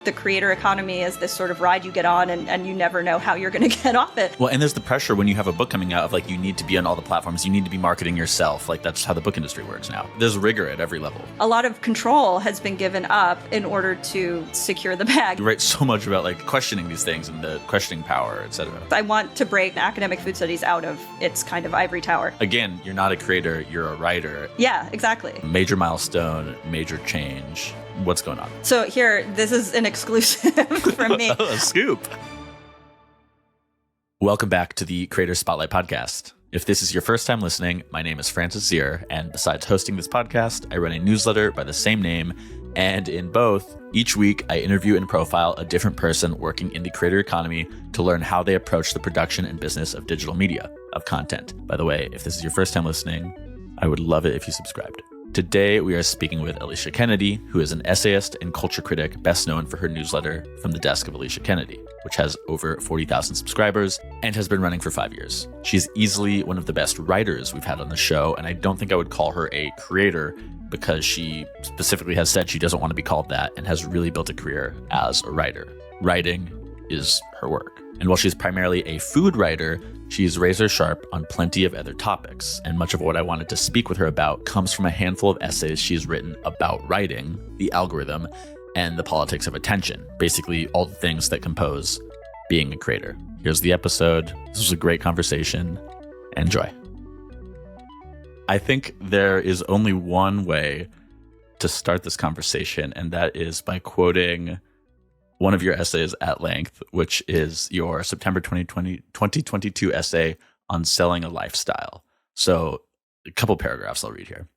The creator economy is this sort of ride you get on and you never know how you're going to get off it. Well, and there's the pressure when you have a book coming out of like, you need to be on all the platforms. You need to be marketing yourself. Like that's how the book industry works now. There's rigor at every level. A lot of control has been given up in order to secure the bag. You write so much about like questioning these things and the questioning power, etc. I want to break academic food studies out of its kind of ivory tower. Again, you're not a creator, you're a writer. Yeah, exactly. Major milestone, major change. What's going on? So here, this is an exclusive from me. A scoop. Welcome back to the Creator Spotlight Podcast. If this is your first time listening, my name is Francis Zier, and besides hosting this podcast, I run a newsletter by the same name. And in both, each week I interview and profile a different person working in the creator economy to learn how they approach the production and business of digital media, of content. By the way, if this is your first time listening, I would love it if you subscribed. Today, we are speaking with Alicia Kennedy, who is an essayist and culture critic best known for her newsletter From the Desk of Alicia Kennedy, which has over 40,000 subscribers and has been running for 5 years. She's easily one of the best writers we've had on the show, and I don't think I would call her a creator because she specifically has said she doesn't want to be called that and has really built a career as a writer. Writing is her work. And while she's primarily a food writer, she's razor sharp on plenty of other topics. And much of what I wanted to speak with her about comes from a handful of essays she's written about writing, the algorithm, and the politics of attention. Basically, all the things that compose being a creator. Here's the episode. This was a great conversation. Enjoy. I think there is only one way to start this conversation, and that is by quoting one of your essays at length, which is your September 2022 essay on selling a lifestyle. So a couple paragraphs I'll read here.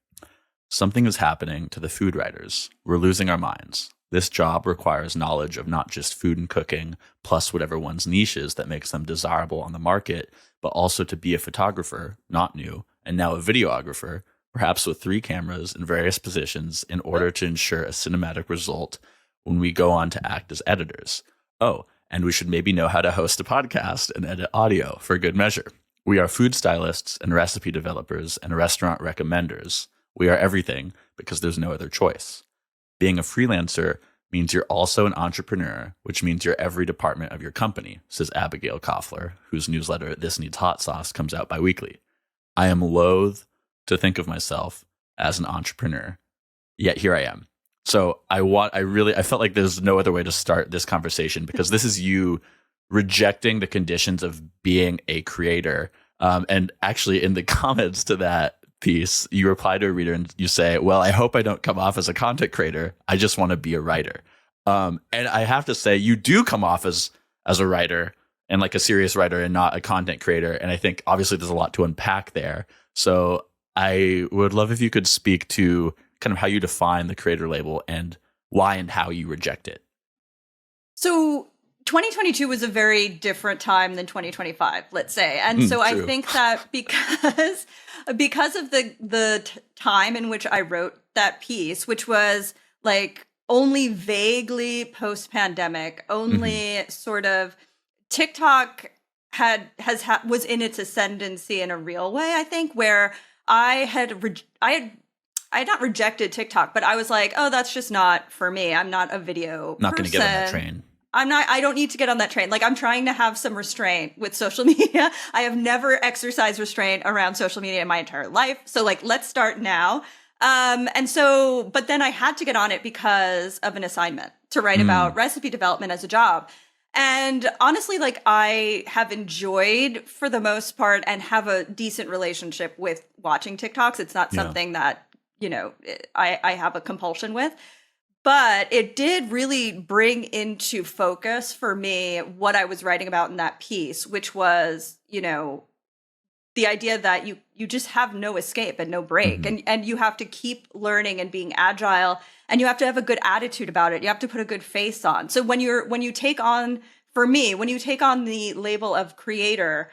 Something is happening to the food writers. We're losing our minds. This job requires knowledge of not just food and cooking, plus whatever one's niche is that makes them desirable on the market, but also to be a photographer, not new, and now a videographer, perhaps with 3 cameras in various positions in order to ensure a cinematic result when we go on to act as editors. Oh, and we should maybe know how to host a podcast and edit audio for good measure. We are food stylists and recipe developers and restaurant recommenders. We are everything because there's no other choice. Being a freelancer means you're also an entrepreneur, which means you're every department of your company, says Abigail Koffler, whose newsletter This Needs Hot Sauce comes out bi-weekly. I am loath to think of myself as an entrepreneur, yet here I am. So I felt like there's no other way to start this conversation because this is you rejecting the conditions of being a creator. And actually in the comments to that piece, you reply to a reader and you say, well, I hope I don't come off as a content creator. I just want to be a writer. And I have to say you do come off as a writer and like a serious writer and not a content creator. And I think obviously there's a lot to unpack there. So I would love if you could speak to kind of how you define the creator label and why and how you reject it. So 2022 was a very different time than 2025, let's say. And so true. I think that because of the time in which I wrote that piece, which was like only vaguely post-pandemic, only sort of TikTok was in its ascendancy in a real way, I think, where I had not rejected TikTok, but I was like, oh, that's just not for me. I'm not a video Not going to get on that train. I don't need to get on that train. Like I'm trying to have some restraint with social media. I have never exercised restraint around social media in my entire life. So like, let's start now. But then I had to get on it because of an assignment to write about recipe development as a job. And honestly, like I have enjoyed for the most part and have a decent relationship with watching TikToks. It's not something that, I have a compulsion with. But it did really bring into focus for me what I was writing about in that piece, which was, the idea that you just have no escape and no break. And you have to keep learning and being agile, and you have to have a good attitude about it. You have to put a good face on. So when you take on the label of creator,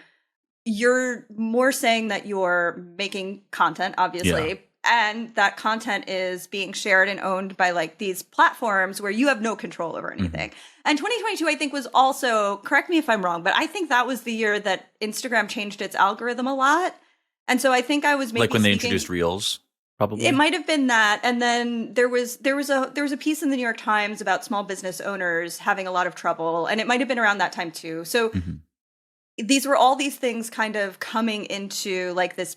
you're more saying that you're making content, obviously, and that content is being shared and owned by like these platforms where you have no control over anything. And 2022, I think, was also, correct me if I'm wrong, but I think that was the year that Instagram changed its algorithm a lot. And so I think I was maybe like when they introduced Reels. probably. It might have been that, and then there was a piece in the New York Times about small business owners having a lot of trouble, and it might have been around that time too. So these were all these things kind of coming into like this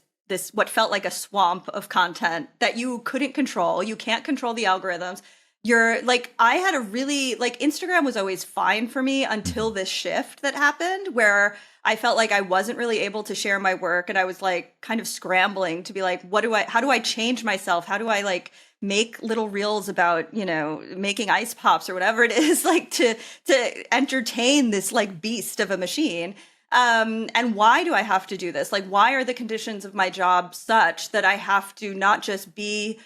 what felt like a swamp of content that you couldn't control. You can't control the algorithms. You're like, I had a really like Instagram was always fine for me until this shift that happened where I felt like I wasn't really able to share my work, and I was like kind of scrambling to be like, how do I change myself? How do I like make little reels about, you know, making ice pops or whatever it is, like to entertain this like beast of a machine. And why do I have to do this? Like, why are the conditions of my job such that I have to not just be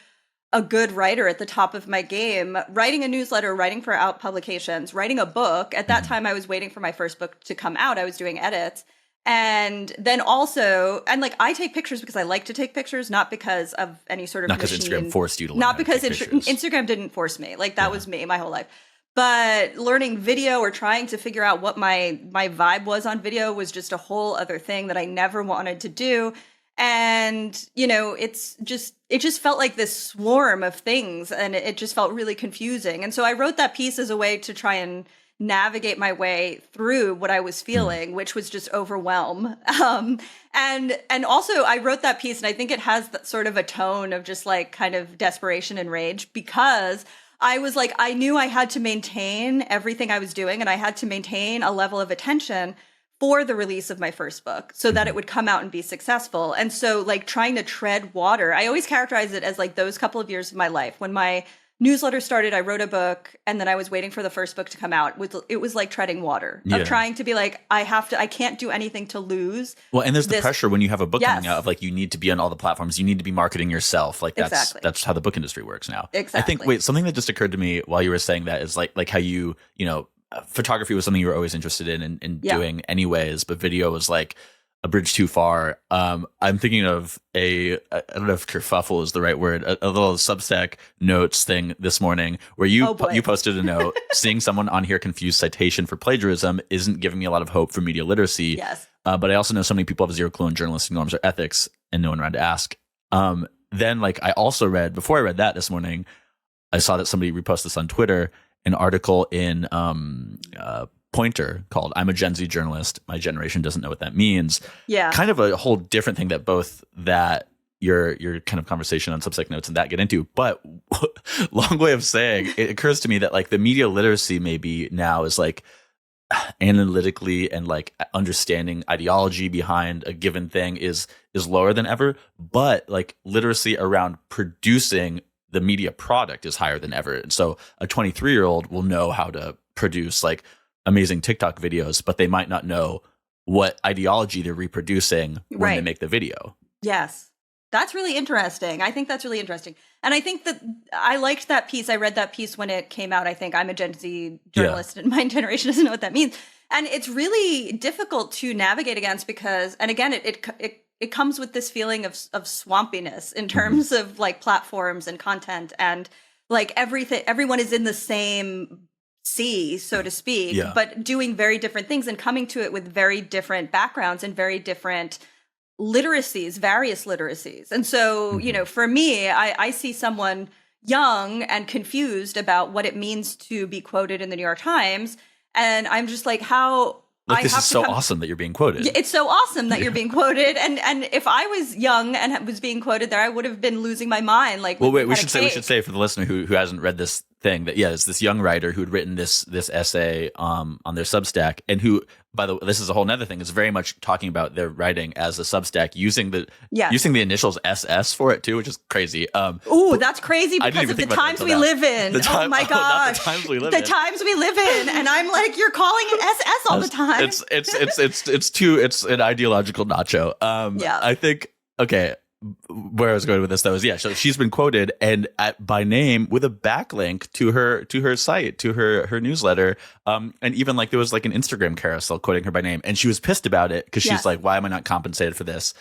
a good writer at the top of my game, writing a newsletter, writing for out publications, writing a book. At that time, I was waiting for my first book to come out. I was doing edits. And then also, and like I take pictures because I like to take pictures, not because of any sort of not because Instagram forced you to learn not how to because take pictures. Instagram didn't force me. Like that was me my whole life. But learning video or trying to figure out what my vibe was on video was just a whole other thing that I never wanted to do. And, you know, it just felt like this swarm of things, and it just felt really confusing. And so I wrote that piece as a way to try and navigate my way through what I was feeling, which was just overwhelm. And also I wrote that piece, and I think it has that sort of a tone of just like kind of desperation and rage, because I was like, I knew I had to maintain everything I was doing, and I had to maintain a level of attention for the release of my first book so that it would come out and be successful. And so like trying to tread water, I always characterize it as like those couple of years of my life. When my newsletter started, I wrote a book, and then I was waiting for the first book to come out. It was like treading water, of trying to be like, I can't do anything to lose. Well, and there's the pressure when you have a book coming out of like, you need to be on all the platforms. You need to be marketing yourself. Like that's how the book industry works now. Exactly. I think, something that just occurred to me while you were saying that is like how you know, photography was something you were always interested in doing anyways, but video was like a bridge too far. I'm thinking of I don't know if kerfuffle is the right word, a little Substack notes thing this morning where you posted a note seeing someone on here confuse citation for plagiarism isn't giving me a lot of hope for media literacy. Yes. But I also know so many people have zero clue on journalistic norms or ethics and no one around to ask. Then like I also read, before I read that this morning, I saw that somebody reposted this on Twitter, an article in Pointer called "I'm a Gen Z journalist. My generation doesn't know what that means." Yeah, kind of a whole different thing that both that your kind of conversation on Substack notes and that get into. But long way of saying, it occurs to me that like the media literacy maybe now is like analytically and like understanding ideology behind a given thing is lower than ever. But like literacy around producing the media product is higher than ever. And so a 23-year-old will know how to produce like amazing TikTok videos, but they might not know what ideology they're reproducing when they make the video. Yes. That's really interesting. I think that's really interesting. And I think that I liked that piece. I read that piece when it came out. I think I'm a Gen Z journalist and my generation doesn't know what that means. And it's really difficult to navigate against because, and again, it comes with this feeling of swampiness in terms of like platforms and content, and like everyone is in the same sea, so to speak, but doing very different things and coming to it with very different backgrounds and very different literacies, various literacies. And so, you know, for me, I see someone young and confused about what it means to be quoted in the New York Times. And I'm just like, how... Like, this is so awesome that you're being quoted. It's so awesome that you're being quoted. And if I was young and was being quoted there, I would have been losing my mind. Like, well, wait, we should say for the listener who hasn't read this thing that, it's this young writer who had written this essay on their Substack, and who, by the way, this is a whole nother thing, is very much talking about their writing as a Substack using the initials SS for it too, which is crazy. Ooh, that's crazy because of the times we live in. Oh my gosh. The times we live in. The times we live in. And I'm like, you're calling it SS all the time. It's an ideological nacho. I think, okay, where I was going with this though is so she's been quoted and by name with a backlink to her site, to her newsletter, and even like there was like an Instagram carousel quoting her by name, and she was pissed about it because she's like, why am I not compensated for this?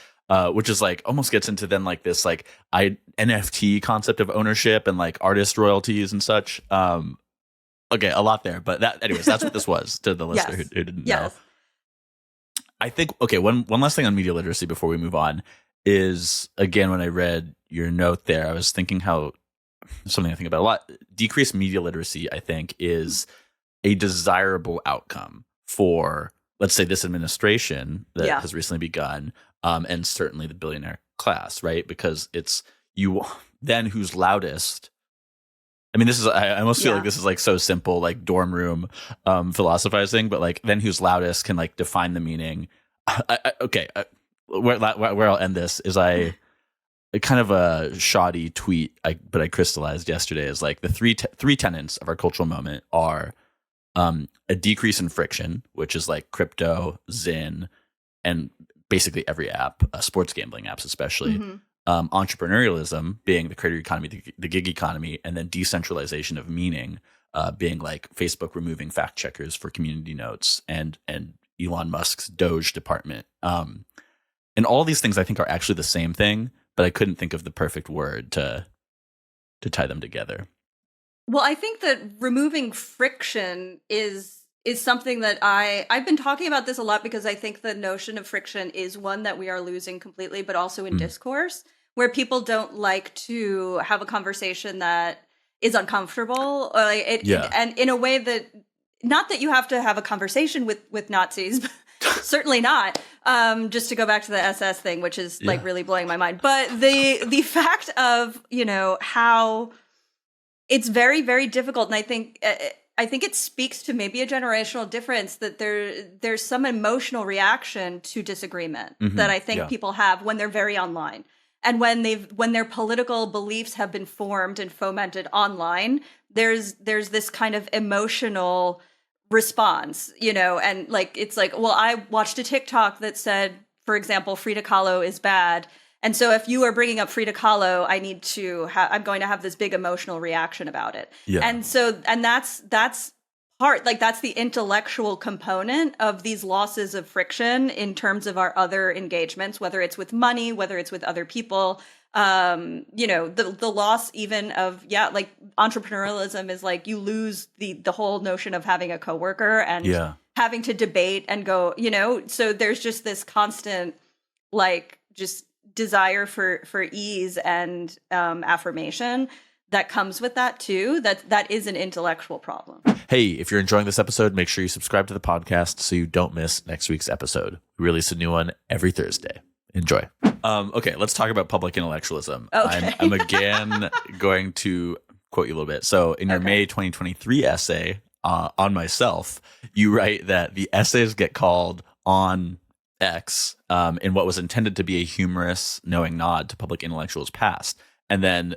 Which is like almost gets into then like this like NFT concept of ownership and like artist royalties and such. Okay, a lot there, but anyways, that's what this was to the listener who didn't know. I think, okay, one last thing on media literacy before we move on is, again, when I read your note there, I was thinking how something I think about a lot. Decreased media literacy, I think, is a desirable outcome for, let's say, this administration that has recently begun, and certainly the billionaire class, right? Because it's you then who's loudest. I mean, this is, I almost feel like this is like so simple, like dorm room philosophizing, but like then who's loudest can like define the meaning. Where I'll end this is a kind of a shoddy tweet, but I crystallized yesterday is like the three tenets of our cultural moment are a decrease in friction, which is like crypto, Zyn, and basically every app, sports gambling apps especially. Entrepreneurialism being the creator economy, the gig economy, and then decentralization of meaning being like Facebook removing fact checkers for community notes and Elon Musk's Doge department. And all these things I think are actually the same thing, but I couldn't think of the perfect word to tie them together. Well, I think that removing friction is something that I've been talking about this a lot, because I think the notion of friction is one that we are losing completely, but also in discourse, where people don't like to have a conversation that is uncomfortable, or and in a way that, not that you have to have a conversation with Nazis, but certainly not. Just to go back to the SS thing, which is like really blowing my mind. But the fact of, how it's very, very difficult. And I think it speaks to maybe a generational difference, that there's some emotional reaction to disagreement that I think people have when they're very online. And when their political beliefs have been formed and fomented online, there's this kind of emotional response, and like, it's like, well, I watched a TikTok that said, for example, Frida Kahlo is bad. And so if you are bringing up Frida Kahlo, I'm going to have this big emotional reaction about it. Yeah. And that's part, like, that's the intellectual component of these losses of friction in terms of our other engagements, whether it's with money, whether it's with other people. The loss even of, like entrepreneurialism is like, you lose the whole notion of having a coworker and having to debate and go, so there's just this constant, like, just desire for ease and affirmation that comes with that too. That is an intellectual problem. Hey, if you're enjoying this episode, make sure you subscribe to the podcast so you don't miss next week's episode. We release a new one every Thursday. Enjoy. Okay, let's talk about public intellectualism. Okay. I'm again going to quote you a little bit. So in your May 2023 essay on myself, you write that the essays get called on X in what was intended to be a humorous, knowing nod to public intellectuals past. And then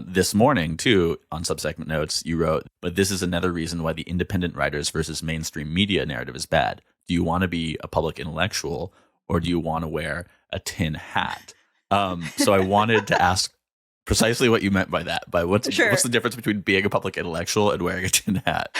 this morning, too, on Subsegment Notes, you wrote, but this is another reason why the independent writers versus mainstream media narrative is bad. Do you want to be a public intellectual, or do you want to wear a tin hat? So I wanted to ask precisely what you meant by that. By what's the difference between being a public intellectual and wearing a tin hat?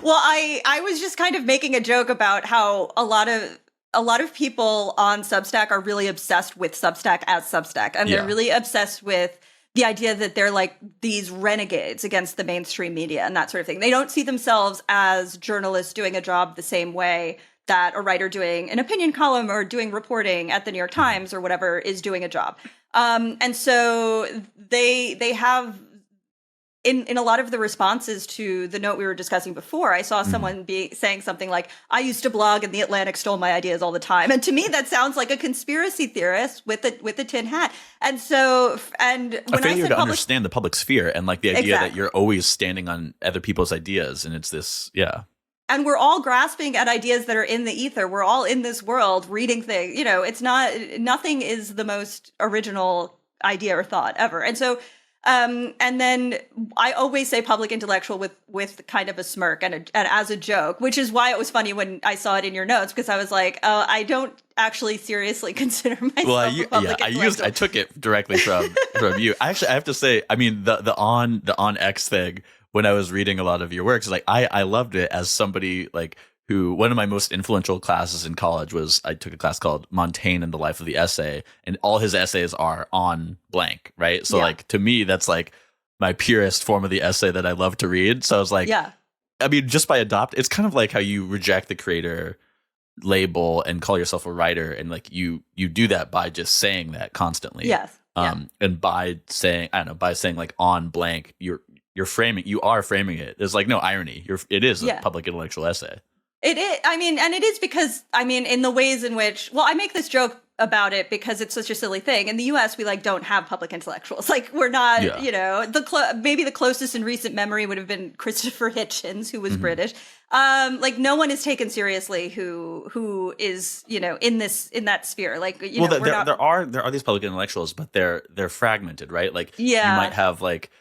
Well, I was just kind of making a joke about how a lot of people on Substack are really obsessed with Substack as Substack, and they're really obsessed with the idea that they're like these renegades against the mainstream media and that sort of thing. They don't see themselves as journalists doing a job the same way that a writer doing an opinion column or doing reporting at the New York Times or whatever is doing a job. And so they have, in a lot of the responses to the note we were discussing before, I saw someone saying something like, I used to blog and the Atlantic stole my ideas all the time. And to me, that sounds like a conspiracy theorist with a tin hat. And so, and when I failure to understand the public sphere and like the idea that you're always standing on other people's ideas. And it's this, And we're all grasping at ideas that are in the ether. We're all in this world reading things. It's nothing is the most original idea or thought ever. And so, and then I always say public intellectual with kind of a smirk and as a joke, which is why it was funny when I saw it in your notes, because I was like, I don't actually seriously consider myself a public intellectual. I took it directly from you. I have to say, I mean, the on X thing, when I was reading a lot of your works, like I loved it as somebody like who, one of my most influential classes in college was, I took a class called Montaigne and the Life of the Essay, and all his essays are on blank, right? So like, to me, that's like my purest form of the essay that I love to read. So I was like, I mean, just by it's kind of like how you reject the creator label and call yourself a writer, and like you do that by just saying that constantly. Yes. And by saying, I don't know, by saying like on blank, you are framing it. There's like no irony. It is a public intellectual essay. It is. I mean, and it is because, I mean, in the ways in which, well, I make this joke about it because it's such a silly thing. In the US, we like don't have public intellectuals. Like we're not, you know, maybe the closest in recent memory would have been Christopher Hitchens, who was British. Like no one is taken seriously who is, you know, in that sphere. Like, you know, there are these public intellectuals, but they're fragmented, right? Like you might have like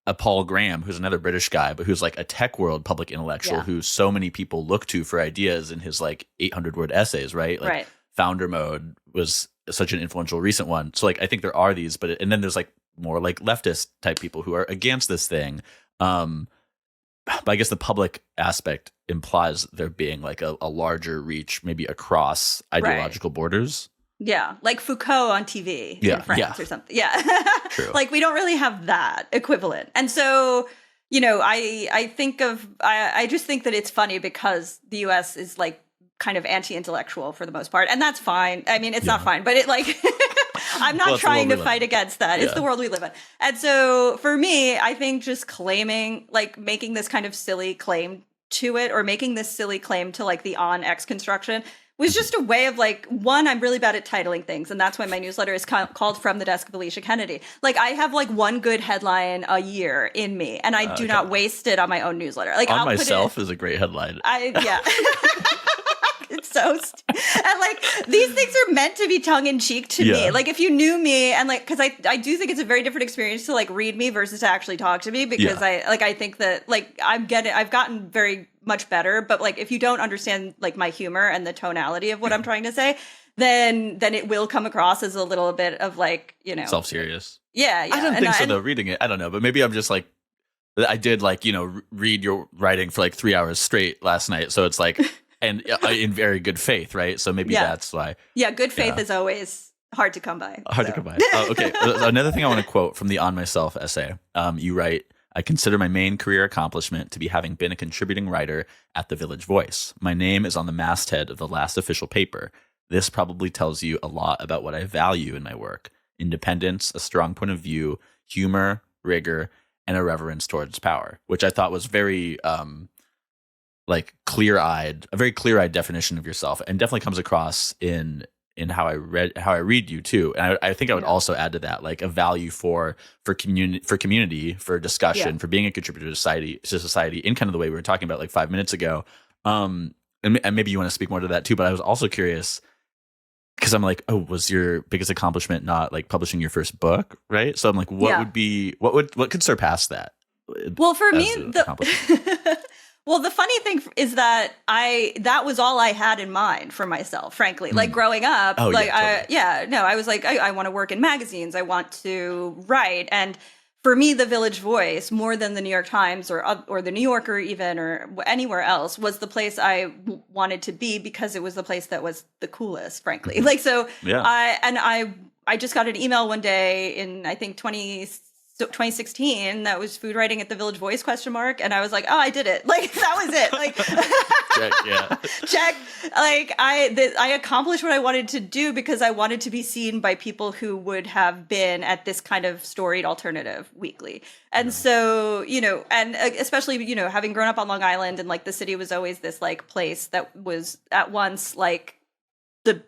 a Paul Graham, who's another British guy, but who's like a tech world public intellectual who so many people look to for ideas in his like 800-word essays, right? Like Founder Mode was such an influential recent one. So like I think there are these, and then there's like more like leftist type people who are against this thing. But I guess the public aspect implies there being like a larger reach, maybe across ideological borders. Yeah, like Foucault on TV in France or something. Yeah. True. Like we don't really have that equivalent. And so, you know, I just think that it's funny because the US is like kind of anti-intellectual for the most part. And that's fine. I mean, it's not fine, but it like, I'm not trying to fight against that. It's the world we live in. And so for me, I think just claiming, like making this kind of silly claim to it, or making this silly claim to like the on X construction, was just a way of like, one, I'm really bad at titling things. And that's why my newsletter is called From the Desk of Alicia Kennedy. Like I have like one good headline a year in me, and I do not waste it on my own newsletter. Like On Myself is a great headline. It's so and like these things are meant to be tongue in cheek to me. Like if you knew me, and like, because I do think it's a very different experience to like read me versus to actually talk to me, because I think that like I've gotten very much better, but like if you don't understand like my humor and the tonality of what I'm trying to say, then it will come across as a little bit of like, you know, self-serious. Yeah. I don't think so though. Reading it, I don't know, but maybe I'm just like, I did like, you know, read your writing for like 3 hours straight last night, so it's like. And in very good faith, right? So maybe that's why. Yeah, good faith is always hard to come by. To come by. Okay. Another thing I want to quote from the On Myself essay. You write, I consider my main career accomplishment to be having been a contributing writer at the Village Voice. My name is on the masthead of the last official paper. This probably tells you a lot about what I value in my work. Independence, a strong point of view, humor, rigor, and a reverence towards power, which I thought was very... like a very clear-eyed definition of yourself, and definitely comes across in how I read you too. And I think I would also add to that, like a value for community, for discussion, for being a contributor to society in kind of the way we were talking about like 5 minutes ago. And maybe you want to speak more to that too, but I was also curious because I'm like, oh, was your biggest accomplishment not like publishing your first book? Right. So I'm like, what could surpass that? Well, for me, well, the funny thing is that that was all I had in mind for myself, frankly. Like growing up, I was like, I want to work in magazines. I want to write. And for me, the Village Voice, more than the New York Times or the New Yorker even, or anywhere else, was the place I wanted to be, because it was the place that was the coolest, frankly. Like, so I just got an email one day in, I think, 2016, that was food writing at the Village Voice ? And I was like, oh, I did it. Like, that was it. Like, check. Like, I accomplished what I wanted to do because I wanted to be seen by people who would have been at this kind of storied alternative weekly. And so, you know, and especially, you know, having grown up on Long Island, and like the city was always this like place that was at once like the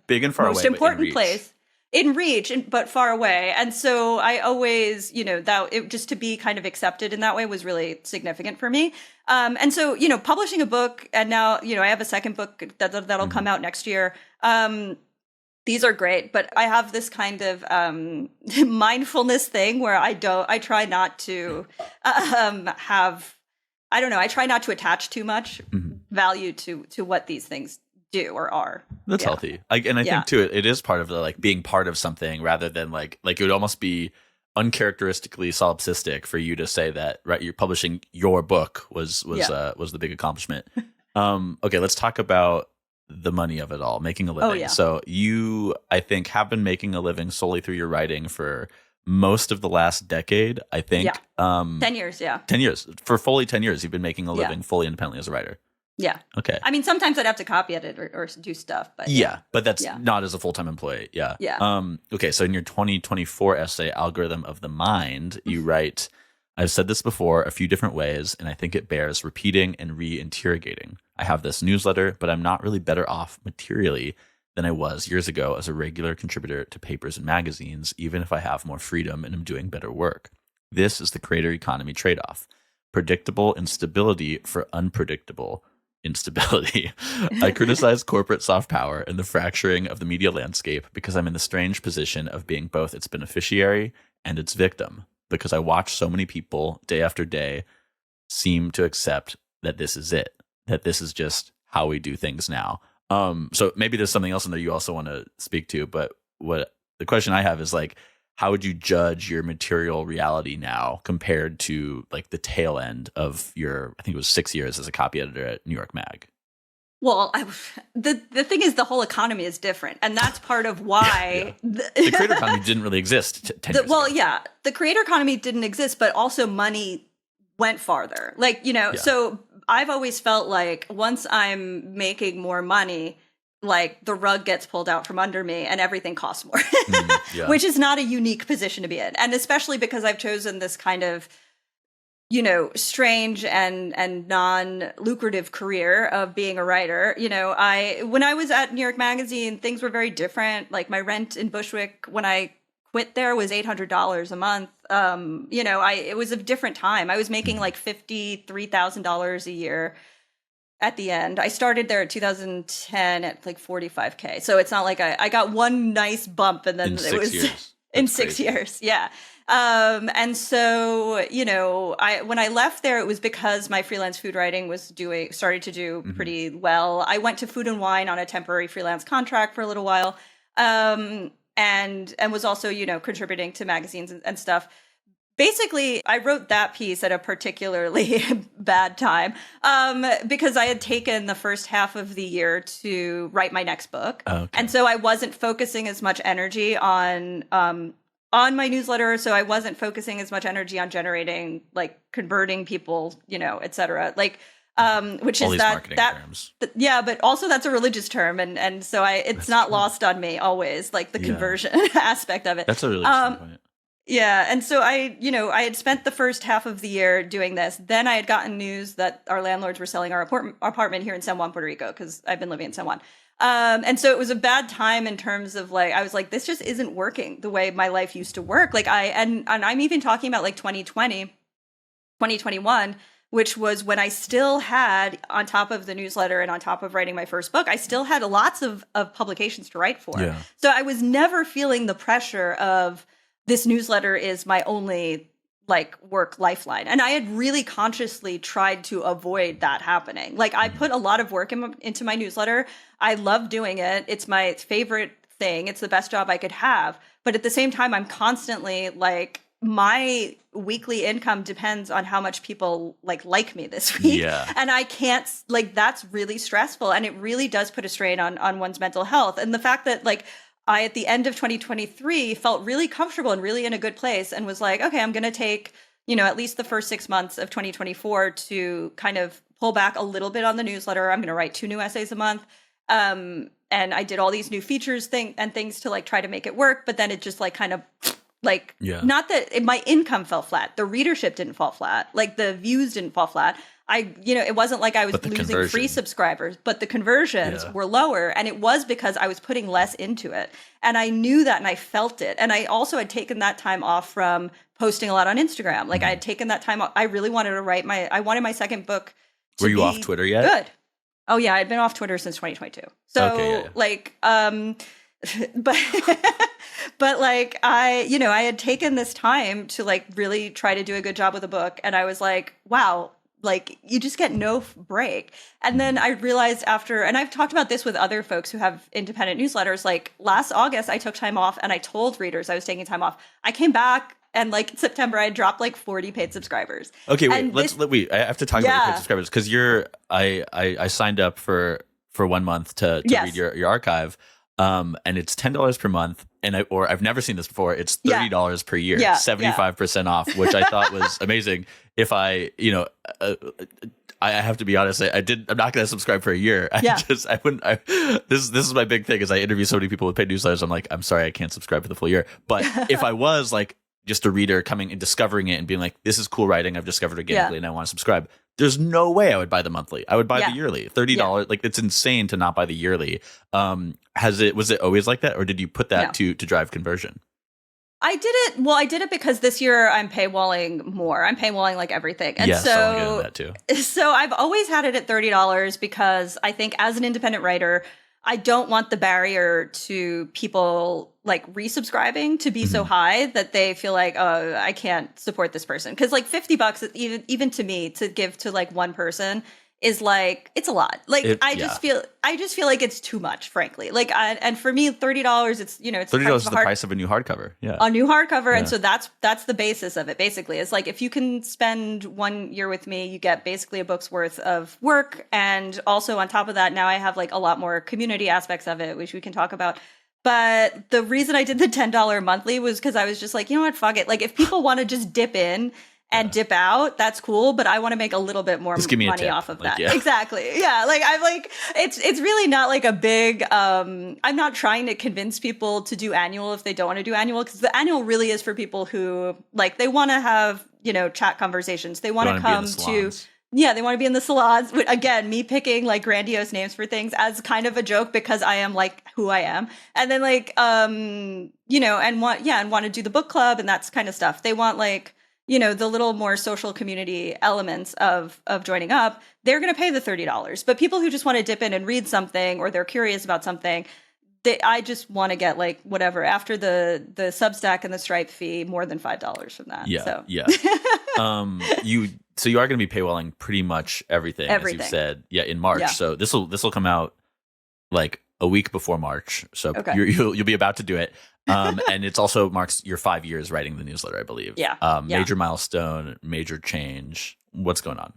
big and far most important place. In reach, but far away. And so I always, you know, just to be kind of accepted in that way was really significant for me. And so, you know, publishing a book, and now, you know, I have a second book that'll come out next year. These are great, but I have this kind of mindfulness thing where I try not to I try not to attach too much value to what these things do or are. That's healthy. I think too, it is part of the like being part of something, rather than like it would almost be uncharacteristically solipsistic for you to say that, right? You're publishing your book was the big accomplishment. Okay, let's talk about the money of it all, making a living. Oh, yeah. So you, I think, have been making a living solely through your writing for most of the last decade, I think. 10 years, 10 years. For fully 10 years, you've been making a living fully independently as a writer. Yeah. Okay. I mean, sometimes I'd have to copy edit or do stuff, but yeah, but that's not as a full-time employee. Yeah. Yeah. Okay. So in your 2024 essay, Algorithm of the Mind, you write, I've said this before a few different ways, and I think it bears repeating and re-interrogating. I have this newsletter, but I'm not really better off materially than I was years ago as a regular contributor to papers and magazines, even if I have more freedom and am doing better work. This is the creator economy trade-off. Predictable instability for unpredictable instability. I criticize corporate soft power and the fracturing of the media landscape because I'm in the strange position of being both its beneficiary and its victim, because I watch so many people day after day seem to accept that this is it, that this is just how we do things now. So maybe there's something else in there you also want to speak to, but what the question I have is like, how would you judge your material reality now compared to like the tail end of your, I think it was 6 years as a copy editor at New York Mag? Well, the thing is, the whole economy is different, and that's part of why the creator economy didn't really exist 10 years ago. Yeah, the creator economy didn't exist, but also money went farther. Like, so I've always felt like once I'm making more money, like the rug gets pulled out from under me and everything costs more, which is not a unique position to be in. And especially because I've chosen this kind of, strange and non-lucrative career of being a writer. When I was at New York Magazine, things were very different. Like my rent in Bushwick when I quit there was $800 a month. It was a different time. I was making like $53,000 a year. At the end, I started there in 2010 at like $45K. So it's not like I got one nice bump and then in 6 years. In 6 years. Yeah. And so, when I left there, it was because my freelance food writing was started to do pretty well. I went to Food and Wine on a temporary freelance contract for a little while. And was also, contributing to magazines and stuff. Basically, I wrote that piece at a particularly bad time because I had taken the first half of the year to write my next book. Okay. And so I wasn't focusing as much energy on my newsletter. So I wasn't focusing as much energy on generating, like converting people, et cetera. Like, which all is these marketing terms. Yeah, but also that's a religious term. And so it's not lost on me always, like the conversion aspect of it. That's a really interesting point. Yeah. And so I had spent the first half of the year doing this. Then I had gotten news that our landlords were selling our apartment here in San Juan, Puerto Rico, because I've been living in San Juan. And so it was a bad time in terms of like, I was like, this just isn't working the way my life used to work. Like and I'm even talking about like 2020, 2021, which was when I still had, on top of the newsletter and on top of writing my first book, I still had lots of publications to write for. Yeah. So I was never feeling the pressure of, this newsletter is my only like work lifeline. And I had really consciously tried to avoid that happening. Like I put a lot of work into my newsletter. I love doing it. It's my favorite thing. It's the best job I could have. But at the same time, I'm constantly like, my weekly income depends on how much people like me this week. Yeah. And I can't, like, that's really stressful. And it really does put a strain on one's mental health. And the fact that like, I, at the end of 2023, felt really comfortable and really in a good place and was like, okay, I'm going to take, at least the first 6 months of 2024 to kind of pull back a little bit on the newsletter. I'm going to write 2 new essays a month. And I did all these new features and things to like try to make it work. But then it just like kind of like, not that my income fell flat. The readership didn't fall flat. Like the views didn't fall flat. It wasn't like I was losing free subscribers, but the conversions were lower. And it was because I was putting less into it. And I knew that and I felt it. And I also had taken that time off from posting a lot on Instagram. Like I had taken that time off. I really wanted to I wanted my second book to Were you off Twitter yet? Good. Oh yeah, I'd been off Twitter since 2022. So but like I had taken this time to like really try to do a good job with a book. And I was like, wow, like you just get no break. And then I realized and I've talked about this with other folks who have independent newsletters, like last August, I took time off and I told readers I was taking time off. I came back and like in September, I dropped like 40 paid subscribers. Okay, wait, I have to talk about your paid subscribers because I signed up for 1 month to read your archive. And it's $10 per month, and I've never seen this before. It's $30 per year, 75% off, which I thought was amazing. If I I have to be honest. I'm not going to subscribe for a year. I wouldn't. This is my big thing is I interview so many people with paid newsletters. I'm like, I'm sorry, I can't subscribe for the full year. But if I was like just a reader coming and discovering it and being like, this is cool writing, I've discovered organically and I want to subscribe. There's no way I would buy the monthly. I would buy the yearly, $30. Yeah. Like it's insane to not buy the yearly. Was it always like that, or did you put that to drive conversion? I did it because this year I'm paywalling more. I'm paywalling like everything. And so that too. So I've always had it at $30 because I think as an independent writer, I don't want the barrier to people like resubscribing to be so high that they feel like, oh, I can't support this person. Because like $50, even to me, to give to like one person is like, it's a lot. Like I just feel like it's too much, frankly. Like, and for me, $30, it's it's $30 is the price of a new hardcover. Yeah, a new hardcover, and so that's the basis of it. Basically, it's like if you can spend 1 year with me, you get basically a book's worth of work, and also on top of that, now I have like a lot more community aspects of it, which we can talk about. But the reason I did the $10 monthly was because I was just like, you know what, fuck it. Like if people want to just dip in and dip out, that's cool, but I want to make a little bit more money off of that. Exactly. Yeah. Like I'm like, it's really not like a big, I'm not trying to convince people to do annual if they don't want to do annual, because the annual really is for people who like, they want to have, chat conversations. They want to come to, they want to be in the salons. Again, me picking like grandiose names for things as kind of a joke because I am like who I am. And then like, and want to do the book club and that's kind of stuff. They want like, the little more social community elements of joining up, they're going to pay the $30. But people who just want to dip in and read something, or they're curious about something, I just want to get like whatever after the Substack and the Stripe fee, more than $5 from that. Yeah, so. Yeah. You are going to be paywalling pretty much everything. As you said, in March. Yeah. So this will come out like a week before March. So you'll be about to do it. And it's also marks your 5 years writing the newsletter, I believe. Yeah. Major milestone, major change. What's going on?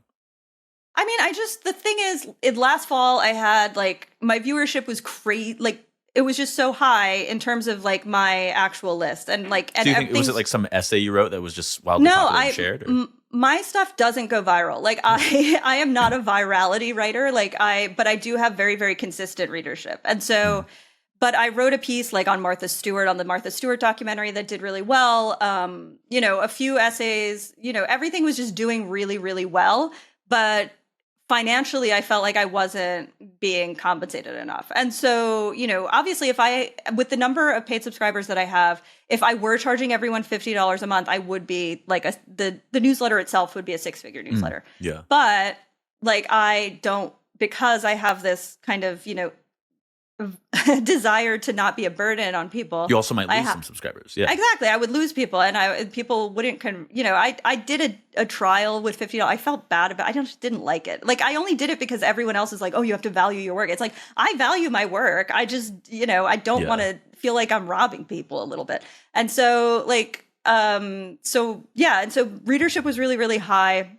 I mean, the thing is, last fall I had like my viewership was crazy. Like it was just so high in terms of like my actual list and like. And do you think was it like some essay you wrote that was just wildly popular and shared? My stuff doesn't go viral. Like I am not a virality writer. But I do have very, very consistent readership, and so. But I wrote a piece like on Martha Stewart, on the Martha Stewart documentary that did really well. A few essays, everything was just doing really, really well. But financially, I felt like I wasn't being compensated enough. And so, obviously with the number of paid subscribers that I have, if I were charging everyone $50 a month, I would be like the newsletter itself would be a 6-figure newsletter. Yeah. But like, I don't, because I have this kind of, desire to not be a burden on people. You also might lose some subscribers. Yeah, exactly. I would lose people, and people wouldn't. I did a trial with $50. I felt bad about. I just didn't like it. Like I only did it because everyone else is like, oh, you have to value your work. It's like I value my work. I just I don't want to feel like I'm robbing people a little bit. And so and so readership was really, really high.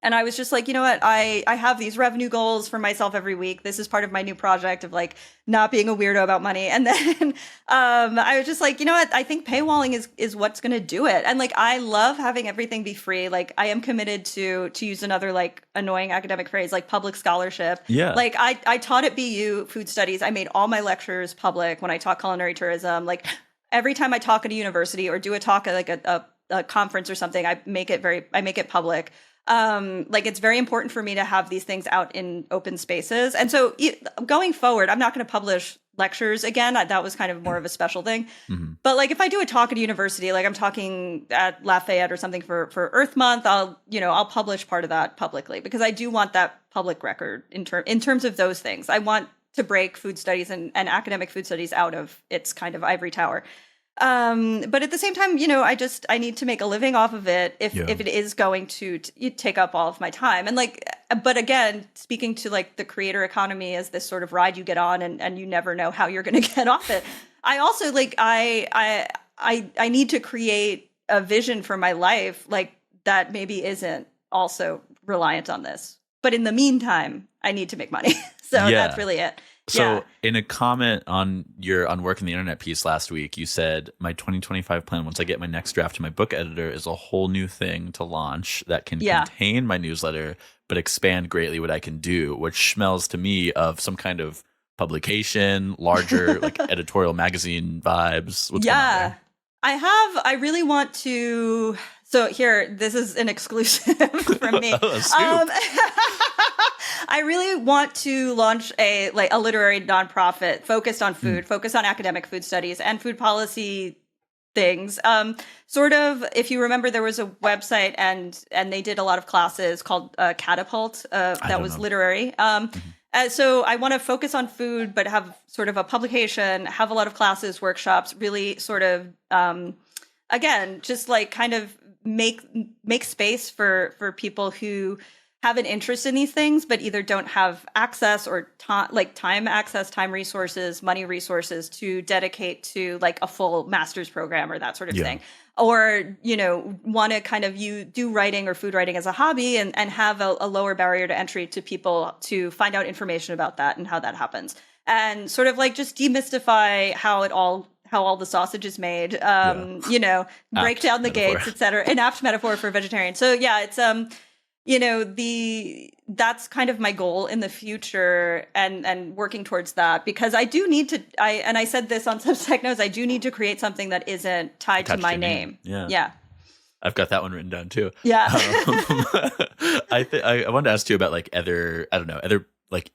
And I was just like, you know what, I have these revenue goals for myself every week. This is part of my new project of like not being a weirdo about money. And then I was just like, you know what, I think paywalling is what's going to do it. And like, I love having everything be free. Like I am committed to use another like annoying academic phrase, like public scholarship. Yeah. Like I taught at BU food studies. I made all my lectures public when I taught culinary tourism. Like every time I talk at a university or do a talk at like a conference or something, I make it public. Like it's very important for me to have these things out in open spaces. And so going forward, I'm not going to publish lectures again. That was kind of more of a special thing. Mm-hmm. But like if I do a talk at a university, like I'm talking at Lafayette or something for Earth Month, I'll publish part of that publicly because I do want that public record in terms of those things. I want to break food studies and academic food studies out of its kind of ivory tower. But at the same time, I need to make a living off of it if it is going to take up all of my time. And like, but again, speaking to like the creator economy as this sort of ride you get on and you never know how you're going to get off it. I also like, I need to create a vision for my life, like that maybe isn't also reliant on this. But in the meantime, I need to make money. So that's really it. So in a comment on your on Work in the Internet piece last week, you said my 2025 plan once I get my next draft to my book editor is a whole new thing to launch that can contain my newsletter but expand greatly what I can do, which smells to me of some kind of publication, larger like editorial magazine vibes. What's going on there? I really want to. So here, this is an exclusive from me. I really want to launch a literary nonprofit focused on food, focused on academic food studies and food policy things. Sort of, if you remember, there was a website and they did a lot of classes called Catapult that was literary. So I want to focus on food, but have sort of a publication, have a lot of classes, workshops, really sort of, again, just like kind of make space for people who have an interest in these things, but either don't have access or time access, time resources, money resources to dedicate to like a full master's program or that sort of thing. Or, want to kind of do writing or food writing as a hobby and have a lower barrier to entry to people to find out information about that and how that happens. And sort of like just demystify how all the sausage is made, break down the gates, et cetera. An apt metaphor for vegetarian. So yeah, it's, that's kind of my goal in the future and working towards that, because I do need to, I said this on Substack Notes, I do need to create something that isn't tied to my name. Yeah. I've got that one written down too. Yeah. I wanted to ask you about like other like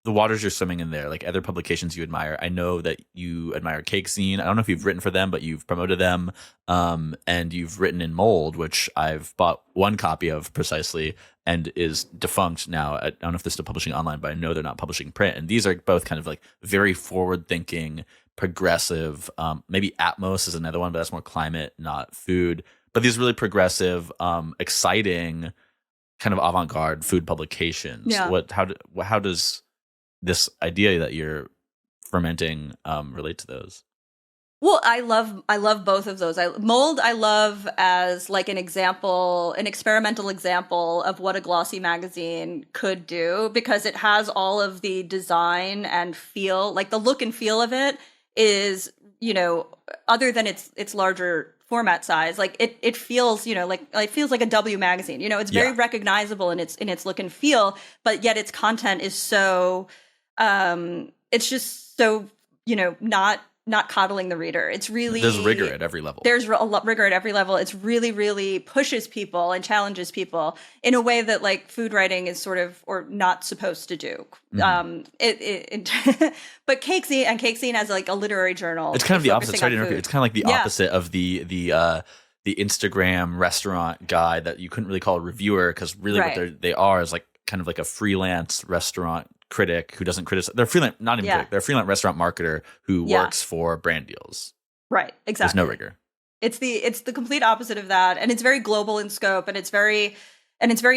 the waters you're swimming in there, like other publications you admire. I know that you admire Cake Scene. I don't know if you've written for them, but you've promoted them. And you've written in Mold, which I've bought one copy of precisely and is defunct now. I don't know if they're still publishing online, but I know they're not publishing print. And these are both kind of like very forward thinking, progressive, maybe Atmos is another one, but that's more climate, not food. But these really progressive, exciting, kind of avant-garde food publications. Yeah. How does this idea that you're fermenting relate to those? Well, I love both of those. Mold I love as like an example, an experimental example of what a glossy magazine could do, because it has all of the design and feel, like the look and feel of it is, other than its larger format size, like it feels, it feels like a W magazine. It's very recognizable in its look and feel, but yet its content is so it's just so, not coddling the reader. It's really, there's rigor at every level. There's a lot rigor at every level. It's really, really pushes people and challenges people in a way that like food writing is sort of, or not supposed to do. But Cake Scene as like a literary journal. It's kind of the opposite. Sorry to interrupt you. It's kind of like the opposite of the Instagram restaurant guy that you couldn't really call a reviewer, because really what they are is like kind of like a freelance restaurant critic who doesn't criticize. They're freelance, not even critic. They're a freelance restaurant marketer who works for brand deals. Right. Exactly. There's no rigor. It's the complete opposite of that, and it's very global in scope, and it's very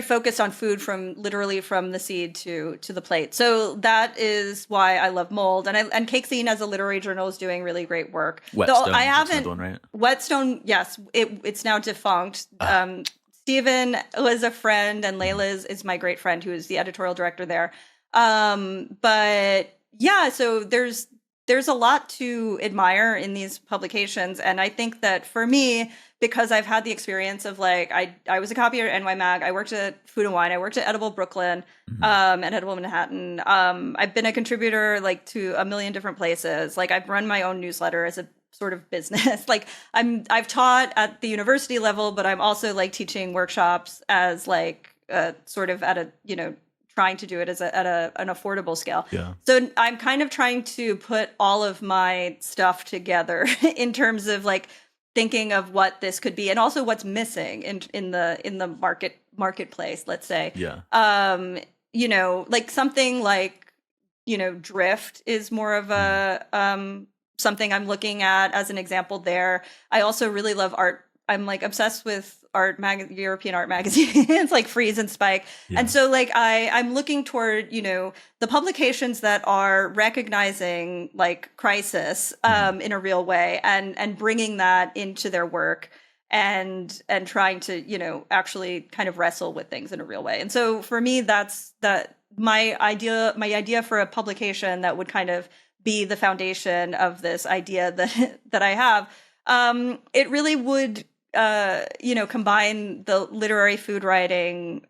focused on food from the seed to the plate. So that is why I love Mold, and Cake Scene as a literary journal is doing really great work. Whetstone, I haven't one, right? Whetstone, yes, it's now defunct. Stephen was a friend, and Layla is my great friend who is the editorial director there. But yeah, so there's a lot to admire in these publications. And I think that for me, because I've had the experience of like, I was a copyer at NY Mag, I worked at Food and Wine, I worked at Edible Brooklyn, and Edible Manhattan. I've been a contributor like to a million different places. Like I've run my own newsletter as a sort of business. Like I've taught at the university level, but I'm also like teaching workshops as like sort of at a, trying to do it as at an affordable scale. Yeah. So I'm kind of trying to put all of my stuff together in terms of like thinking of what this could be and also what's missing in the marketplace, let's say. Yeah. Like something like, Drift is more of a something I'm looking at as an example there. I also really love art. I'm like obsessed with European art magazines like Freeze and Spike. Yeah. And so like I'm looking toward, the publications that are recognizing like crisis in a real way and bringing that into their work and trying to, actually kind of wrestle with things in a real way. And so for me, that's my idea for a publication that would kind of be the foundation of this idea that I have, it really would, combine the literary food writing,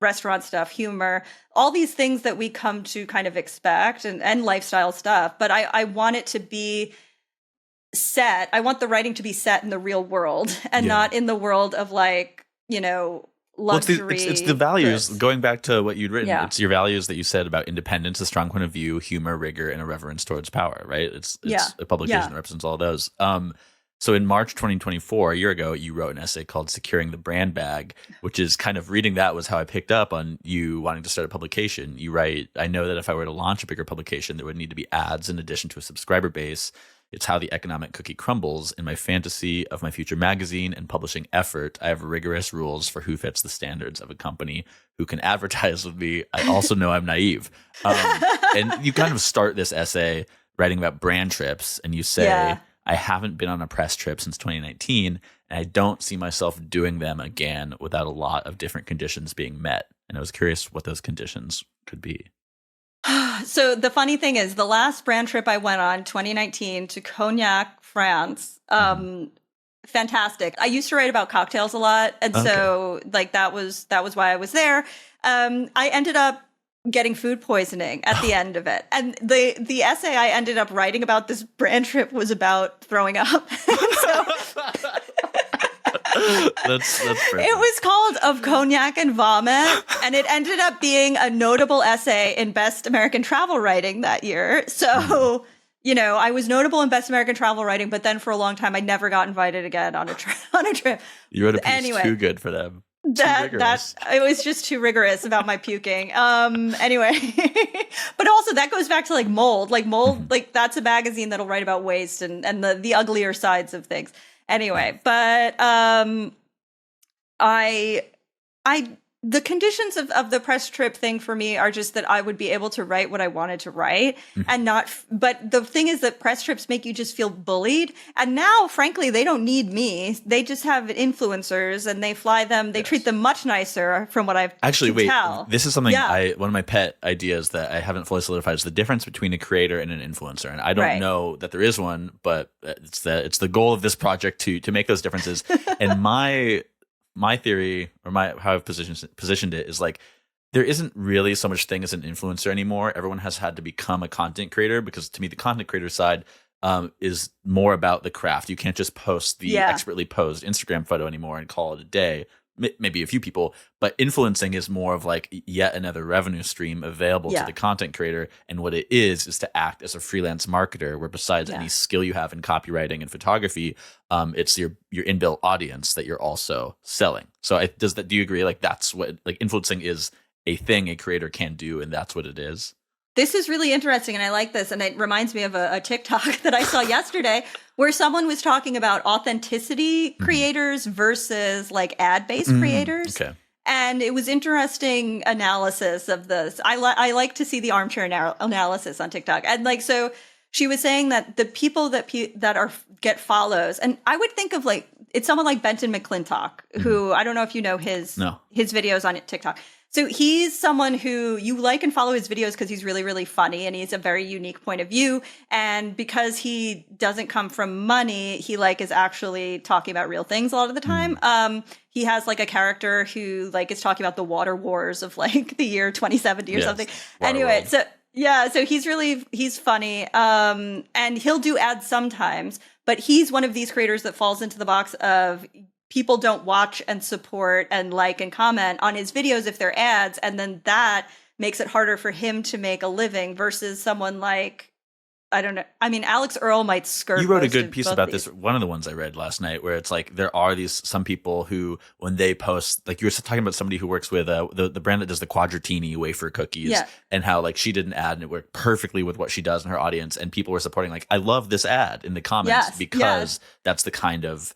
restaurant stuff, humor, all these things that we come to kind of expect, and lifestyle stuff. But I want it to be set. I want the writing to be set in the real world and not in the world of luxury. It's the values, goods. going back to what you'd written. Yeah. It's your values that you said about independence, a strong point of view, humor, rigor, and a reverence towards power, right? It's a publication that represents all of those. So in March 2024, a year ago, you wrote an essay called Securing the Brand Bag, which is kind of, reading that was how I picked up on you wanting to start a publication. You write, I know that if I were to launch a bigger publication, there would need to be ads in addition to a subscriber base. It's how the economic cookie crumbles. In my fantasy of my future magazine and publishing effort, I have rigorous rules for who fits the standards of a company who can advertise with me. I also know I'm naive. And you kind of start this essay writing about brand trips, and you say, I haven't been on a press trip since 2019, and I don't see myself doing them again without a lot of different conditions being met. And I was curious what those conditions could be. So the funny thing is, the last brand trip I went on, 2019, to Cognac, France, fantastic. I used to write about cocktails a lot, and so that was why I was there. I ended up getting food poisoning at the end of it, and the essay I ended up writing about this brand trip was about throwing up. That's perfect. It was called Of Cognac and Vomit, and it ended up being a notable essay in Best American Travel Writing that year. So, I was notable in Best American Travel Writing, but then for a long time, I never got invited again on a trip. You wrote a piece too good for them. That it was just too rigorous about my puking. Anyway, but also that goes back to mold. Mold, that's a magazine that'll write about waste and the uglier sides of things. Anyway, but the conditions of the press trip thing for me are just that I would be able to write what I wanted to write and not, but the thing is that press trips make you just feel bullied. And now, frankly, they don't need me. They just have influencers and they fly them. They treat them much nicer from what I've tell. This is something one of my pet ideas that I haven't fully solidified is the difference between a creator and an influencer. And I don't know that there is one, but it's the goal of this project to make those differences. And my theory, or how I've positioned it, is there isn't really so much thing as an influencer anymore. Everyone has had to become a content creator, because to me, the content creator side is more about the craft. You can't just post the expertly posed Instagram photo anymore and call it a day. Maybe a few people, but influencing is more of yet another revenue stream available to the content creator. And what it is to act as a freelance marketer, where besides any skill you have in copywriting and photography, it's your inbuilt audience that you're also selling. So do you agree? That's what influencing is, a thing a creator can do, and that's what it is. This is really interesting, and I like this, and it reminds me of a TikTok that I saw yesterday where someone was talking about authenticity creators versus ad-based creators. Okay. And it was interesting analysis of this. I like to see the armchair analysis on TikTok. And so she was saying that the people that get follows, and I would think of it's someone like Benton McClintock, who I don't know if you know his videos on TikTok. So he's someone who you like and follow his videos because he's really, really funny and he's a very unique point of view. And because he doesn't come from money, he is actually talking about real things a lot of the time. He has a character who is talking about the water wars of the year 2070 or something. Anyway, so he's funny. And he'll do ads sometimes, but he's one of these creators that falls into the box of people don't watch and support and and comment on his videos if they're ads. And then that makes it harder for him to make a living versus someone I don't know. I mean, Alex Earl might skirt. You wrote a good piece about this. One of the ones I read last night, where it's there are some people who, when they post, you were talking about somebody who works with the brand that does the Quadratini wafer cookies, and how she did an ad and it worked perfectly with what she does in her audience, and people were supporting I love this ad in the comments because that's the kind of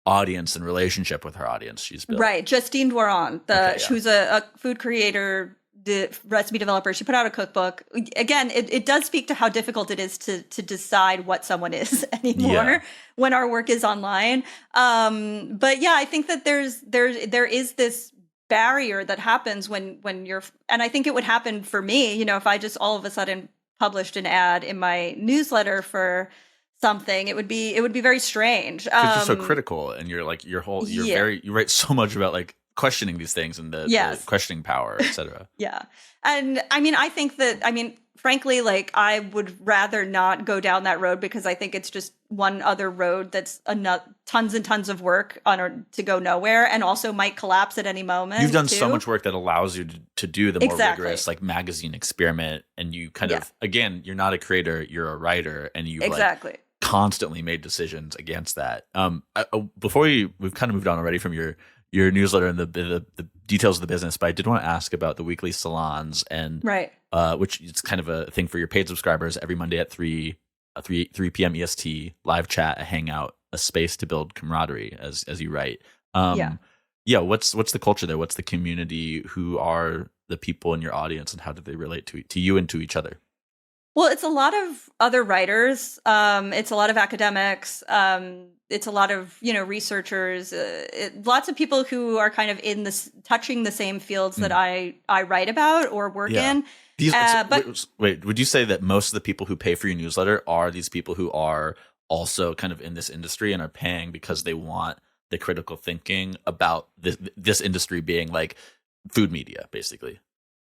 audience and relationship with her audience she's built. Right. Justine Doiron, who's a food creator, the recipe developer. She put out a cookbook. Again, it does speak to how difficult it is to decide what someone is anymore when our work is online. But I think that there is this barrier that happens when you're, and I think it would happen for me, if I just all of a sudden published an ad in my newsletter for something, it would be very strange. Because you're so critical, and you're like you write so much about like questioning these things and the questioning power, etc. Yeah. And I think that, frankly, like I would rather not go down that road, because I think it's just one other road that's tons and tons of work to go nowhere, and also might collapse at any moment. You've done so much work that allows you to do the more rigorous like magazine experiment, and you kind of, again, you're not a creator, you're a writer, and you like constantly made decisions against that. Before we've kind of moved on already from your newsletter and the details of the business, but I did want to ask about the weekly salons, and which is kind of a thing for your paid subscribers every Monday at 3 p.m. EST, live chat, a hangout, a space to build camaraderie, as you write. What's the culture there? What's the community? Who are the people in your audience, and how do they relate to you and to each other? Well, it's a lot of other writers. It's a lot of academics. It's a lot of, researchers, lots of people who are kind of touching the same fields that I write about or work in. Wait, would you say that most of the people who pay for your newsletter are these people who are also kind of in this industry and are paying because they want the critical thinking about this industry being like food media, basically?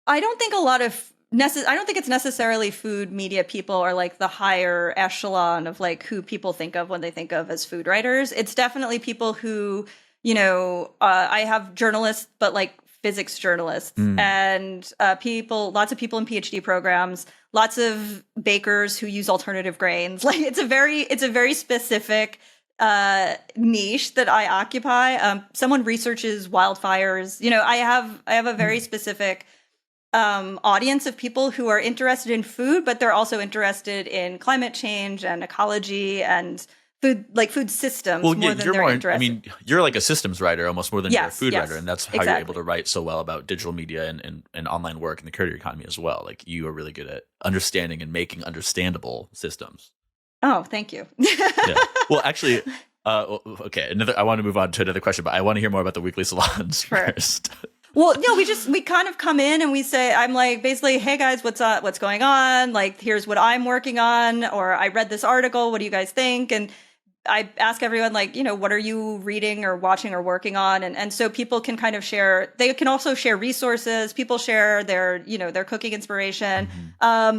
I don't think I don't think it's necessarily food media people or like the higher echelon of like who people think of when they think of as food writers. It's definitely people who, I have journalists, but like physics journalists and lots of people in PhD programs, lots of bakers who use alternative grains. Like it's a very specific niche that I occupy. Someone researches wildfires. I have a very specific audience of people who are interested in food, but they're also interested in climate change and ecology and food systems. Well, more than they're interested. You're like a systems writer almost more than you're a food writer, and that's how you're able to write so well about digital media and online work and the creator economy as well. Like you are really good at understanding and making understandable systems. Oh, thank you. Yeah. Well, actually, okay. I want to move on to another question, but I want to hear more about the weekly salons first. Well, no, we kind of come in and we say, I'm like, basically, hey guys, what's up? What's going on? Like, here's what I'm working on, or I read this article. What do you guys think? And I ask everyone, like, what are you reading or watching or working on? And so people can kind of share. They can also share resources. People share their cooking inspiration.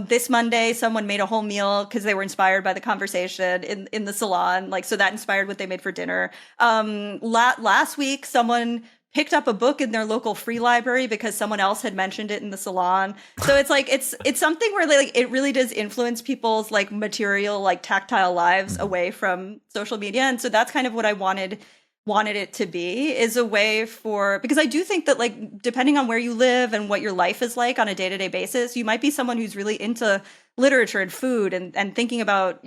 This Monday, someone made a whole meal because they were inspired by the conversation in the salon. Like, so that inspired what they made for dinner. Last week, someone picked up a book in their local free library because someone else had mentioned it in the salon. So it's like it's something where like it really does influence people's like material, like tactile lives away from social media. And so that's kind of what I wanted it to be, is a way because I do think that like depending on where you live and what your life is like on a day-to-day basis, you might be someone who's really into literature and food and thinking about,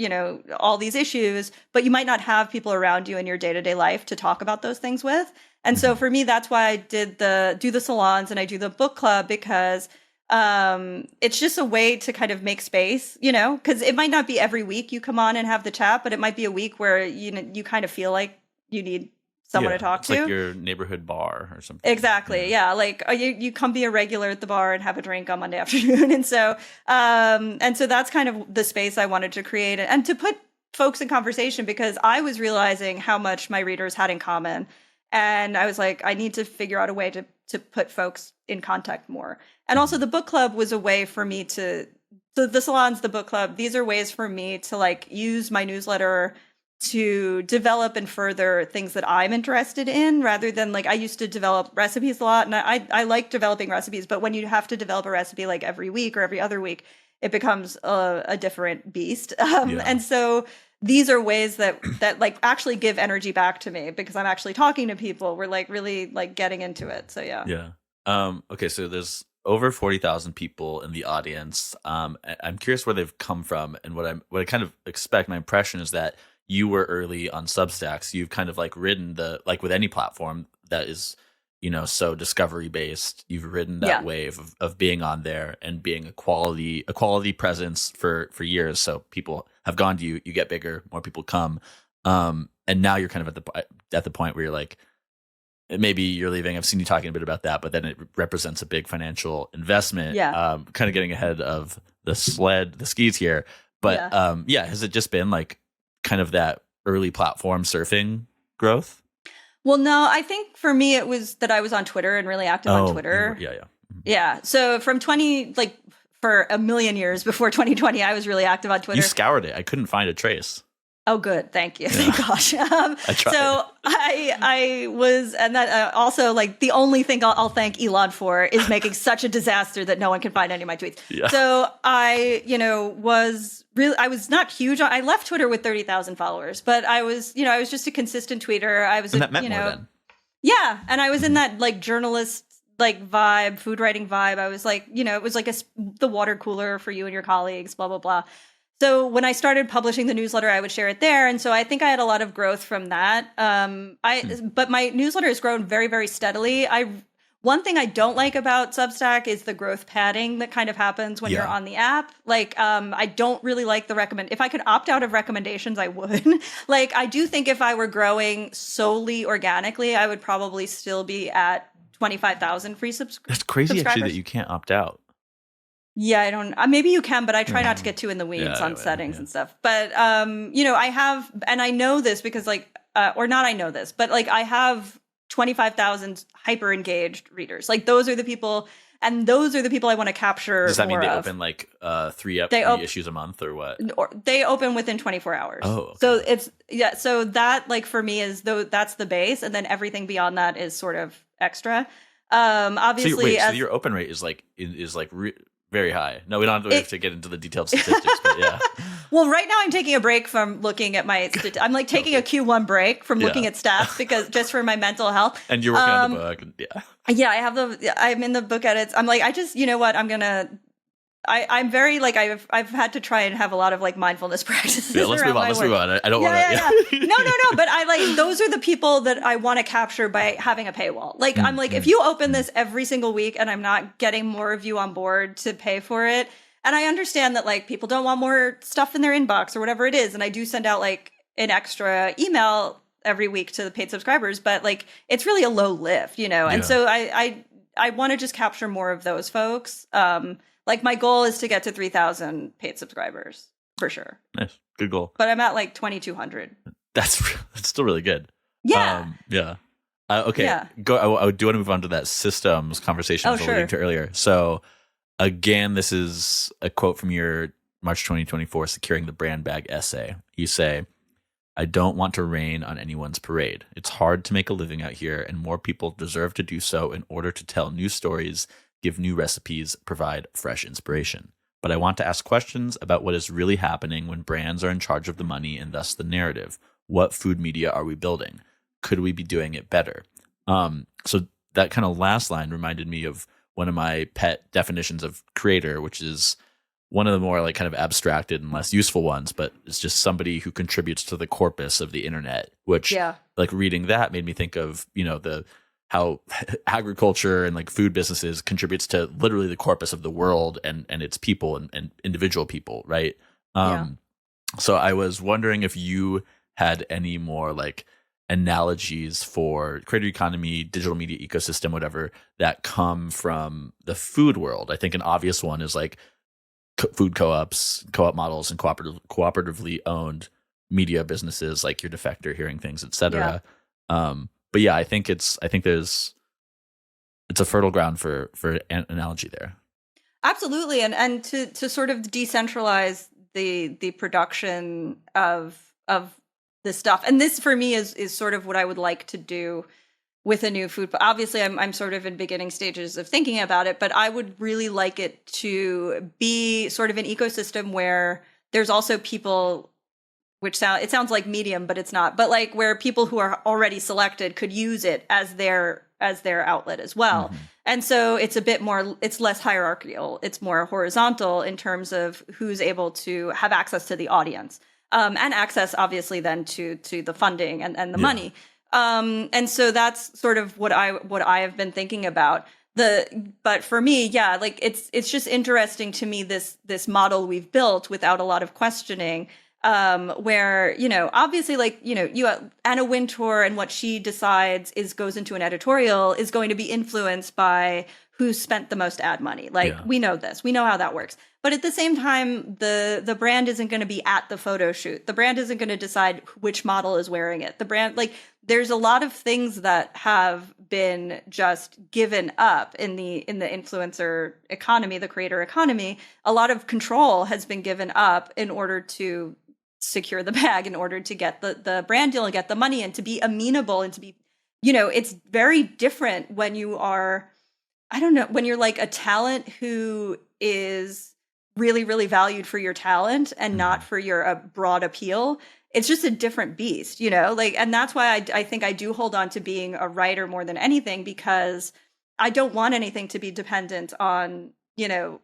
all these issues, but you might not have people around you in your day-to-day life to talk about those things with. And so for me, that's why I do the salons and I do the book club, because it's just a way to kind of make space, because it might not be every week you come on and have the chat, but it might be a week where you kind of feel like you need someone to talk to. Like your neighborhood bar or something. Exactly. Yeah. Like you come be a regular at the bar and have a drink on Monday afternoon. And so that's kind of the space I wanted to create and to put folks in conversation, because I was realizing how much my readers had in common. And I was like, I need to figure out a way to put folks in contact more. And also the book club was a way for me so the salons, the book club, these are ways for me to like use my newsletter to develop and further things that I'm interested in, rather than like I used to develop recipes a lot. And I like developing recipes, but when you have to develop a recipe like every week or every other week, it becomes a different beast. And so these are ways that like actually give energy back to me, because I'm actually talking to people. We're like really like getting into it. So yeah. Yeah. Okay. So there's over 40,000 people in the audience. I'm curious where they've come from, and what I kind of expect. My impression is that you were early on Substacks. You've kind of like ridden like with any platform that is, so discovery based, you've ridden that wave of being on there and being a quality presence for years. So people have gone to you, you get bigger, more people come. And now you're kind of at the point where you're like, maybe you're leaving. I've seen you talking a bit about that, but then it represents a big financial investment. Yeah. Kind of getting ahead of the skis here. But has it just been like kind of that early platform surfing growth? Well, no, I think for me it was that I was on Twitter and really active on Twitter. Yeah. So from for a million years before 2020, I was really active on Twitter. You scoured it. I couldn't find a trace. Oh, good. Thank you. Yeah. Thank gosh. I tried. So I was, and that also like the only thing I'll thank Elon for is making such a disaster that no one can find any of my tweets. Yeah. So I, I was not huge. I left Twitter with 30,000 followers, but I was just a consistent tweeter. I was, and that meant more then. Yeah. And I was in that like journalist like vibe, food writing vibe. I was like, it was like the water cooler for you and your colleagues, blah, blah, blah. So when I started publishing the newsletter, I would share it there. And so I think I had a lot of growth from that. But my newsletter has grown very, very steadily. One thing I don't like about Substack is the growth padding that kind of happens when you're on the app. Like, I don't really like if I could opt out of recommendations, I would. Like, I do think if I were growing solely organically, I would probably still be at 25,000 free subscribers. That's crazy actually that you can't opt out. Yeah, I don't. Maybe you can, but I try not to get too in the weeds on settings and stuff. But I have, and I know this because or not. I know this, but like I have 25,000 hyper engaged readers. Like those are the people, and those are the people I want to capture. Does that mean they of. open like three issues a month or what? Or they open within 24 hours. Oh, okay. So it's So that like for me is that's the base, and then everything beyond that is sort of extra. Obviously, so your open rate is very high. No, we don't have to get into the detailed statistics, but yeah. Well, right now I'm taking a break from looking at my. I'm like taking a Q1 break from looking at stats because just for my mental health. And you're working on the book. Yeah, I'm in the book edits. I'm like, I just, I'm gonna. I'm very like I've had to try and have a lot of like mindfulness practices. Yeah, let's move on. I don't want to. No. But I like those are the people that I want to capture by having a paywall. Like I'm like, if you open this every single week and I'm not getting more of you on board to pay for it, and I understand that like people don't want more stuff in their inbox or whatever it is, and I do send out like an extra email every week to the paid subscribers, but like it's really a low lift, And so I want to just capture more of those folks. Like my goal is to get to 3,000 paid subscribers for sure. Nice, good goal. But I'm at like 2,200. That's still really good. Yeah. Okay. Yeah. I do want to move on to that systems conversation I was alluding to earlier. So again, this is a quote from your March 2024 Securing the Brand Bag essay. You say, "I don't want to rain on anyone's parade. It's hard to make a living out here, and more people deserve to do so in order to tell new stories, give new recipes, provide fresh inspiration. But I want to ask questions about what is really happening when brands are in charge of the money and thus the narrative. What food media are we building? Could we be doing it better?" So that kind of last line reminded me of one of my pet definitions of creator, which is one of the more like kind of abstracted and less useful ones, but it's just somebody who contributes to the corpus of the internet, which like reading that made me think of, how agriculture and like food businesses contributes to literally the corpus of the world and its people and individual people. Right. So I was wondering if you had any more like analogies for creator economy, digital media ecosystem, whatever, that come from the food world. I think an obvious one is like food co-ops, co-op models, and cooperatively owned media businesses like your Defector, Hearing Things, etc. But yeah, I think it's a fertile ground for an analogy there. Absolutely, and to sort of decentralize the production of this stuff, and this for me is sort of what I would like to do with a new food. But obviously, I'm sort of in beginning stages of thinking about it, but I would really like it to be sort of an ecosystem where there's also people. It sounds like medium, but it's not. But like where people who are already selected could use it as their outlet as well. Mm-hmm. And so it's less hierarchical. It's more horizontal in terms of who's able to have access to the audience, and access obviously then to the funding and the money. And so that's sort of what I have been thinking about. But for me, like it's just interesting to me this model we've built without a lot of questioning. where, obviously, like, Anna Wintour and what she decides goes into an editorial is going to be influenced by who spent the most ad money. Like, we know this. We know how that works. But at the same time, the brand isn't going to be at the photo shoot. The brand isn't going to decide which model is wearing it. The brand, like, there's a lot of things that have been just given up in the influencer economy, the creator economy. A lot of control has been given up in order to secure the bag, in order to get the brand deal and get the money and to be amenable and to be, it's very different when you are, I don't know, when you're like a talent who is really, really valued for your talent and not for your broad appeal. It's just a different beast, like, and that's why I think I do hold on to being a writer more than anything, because I don't want anything to be dependent on,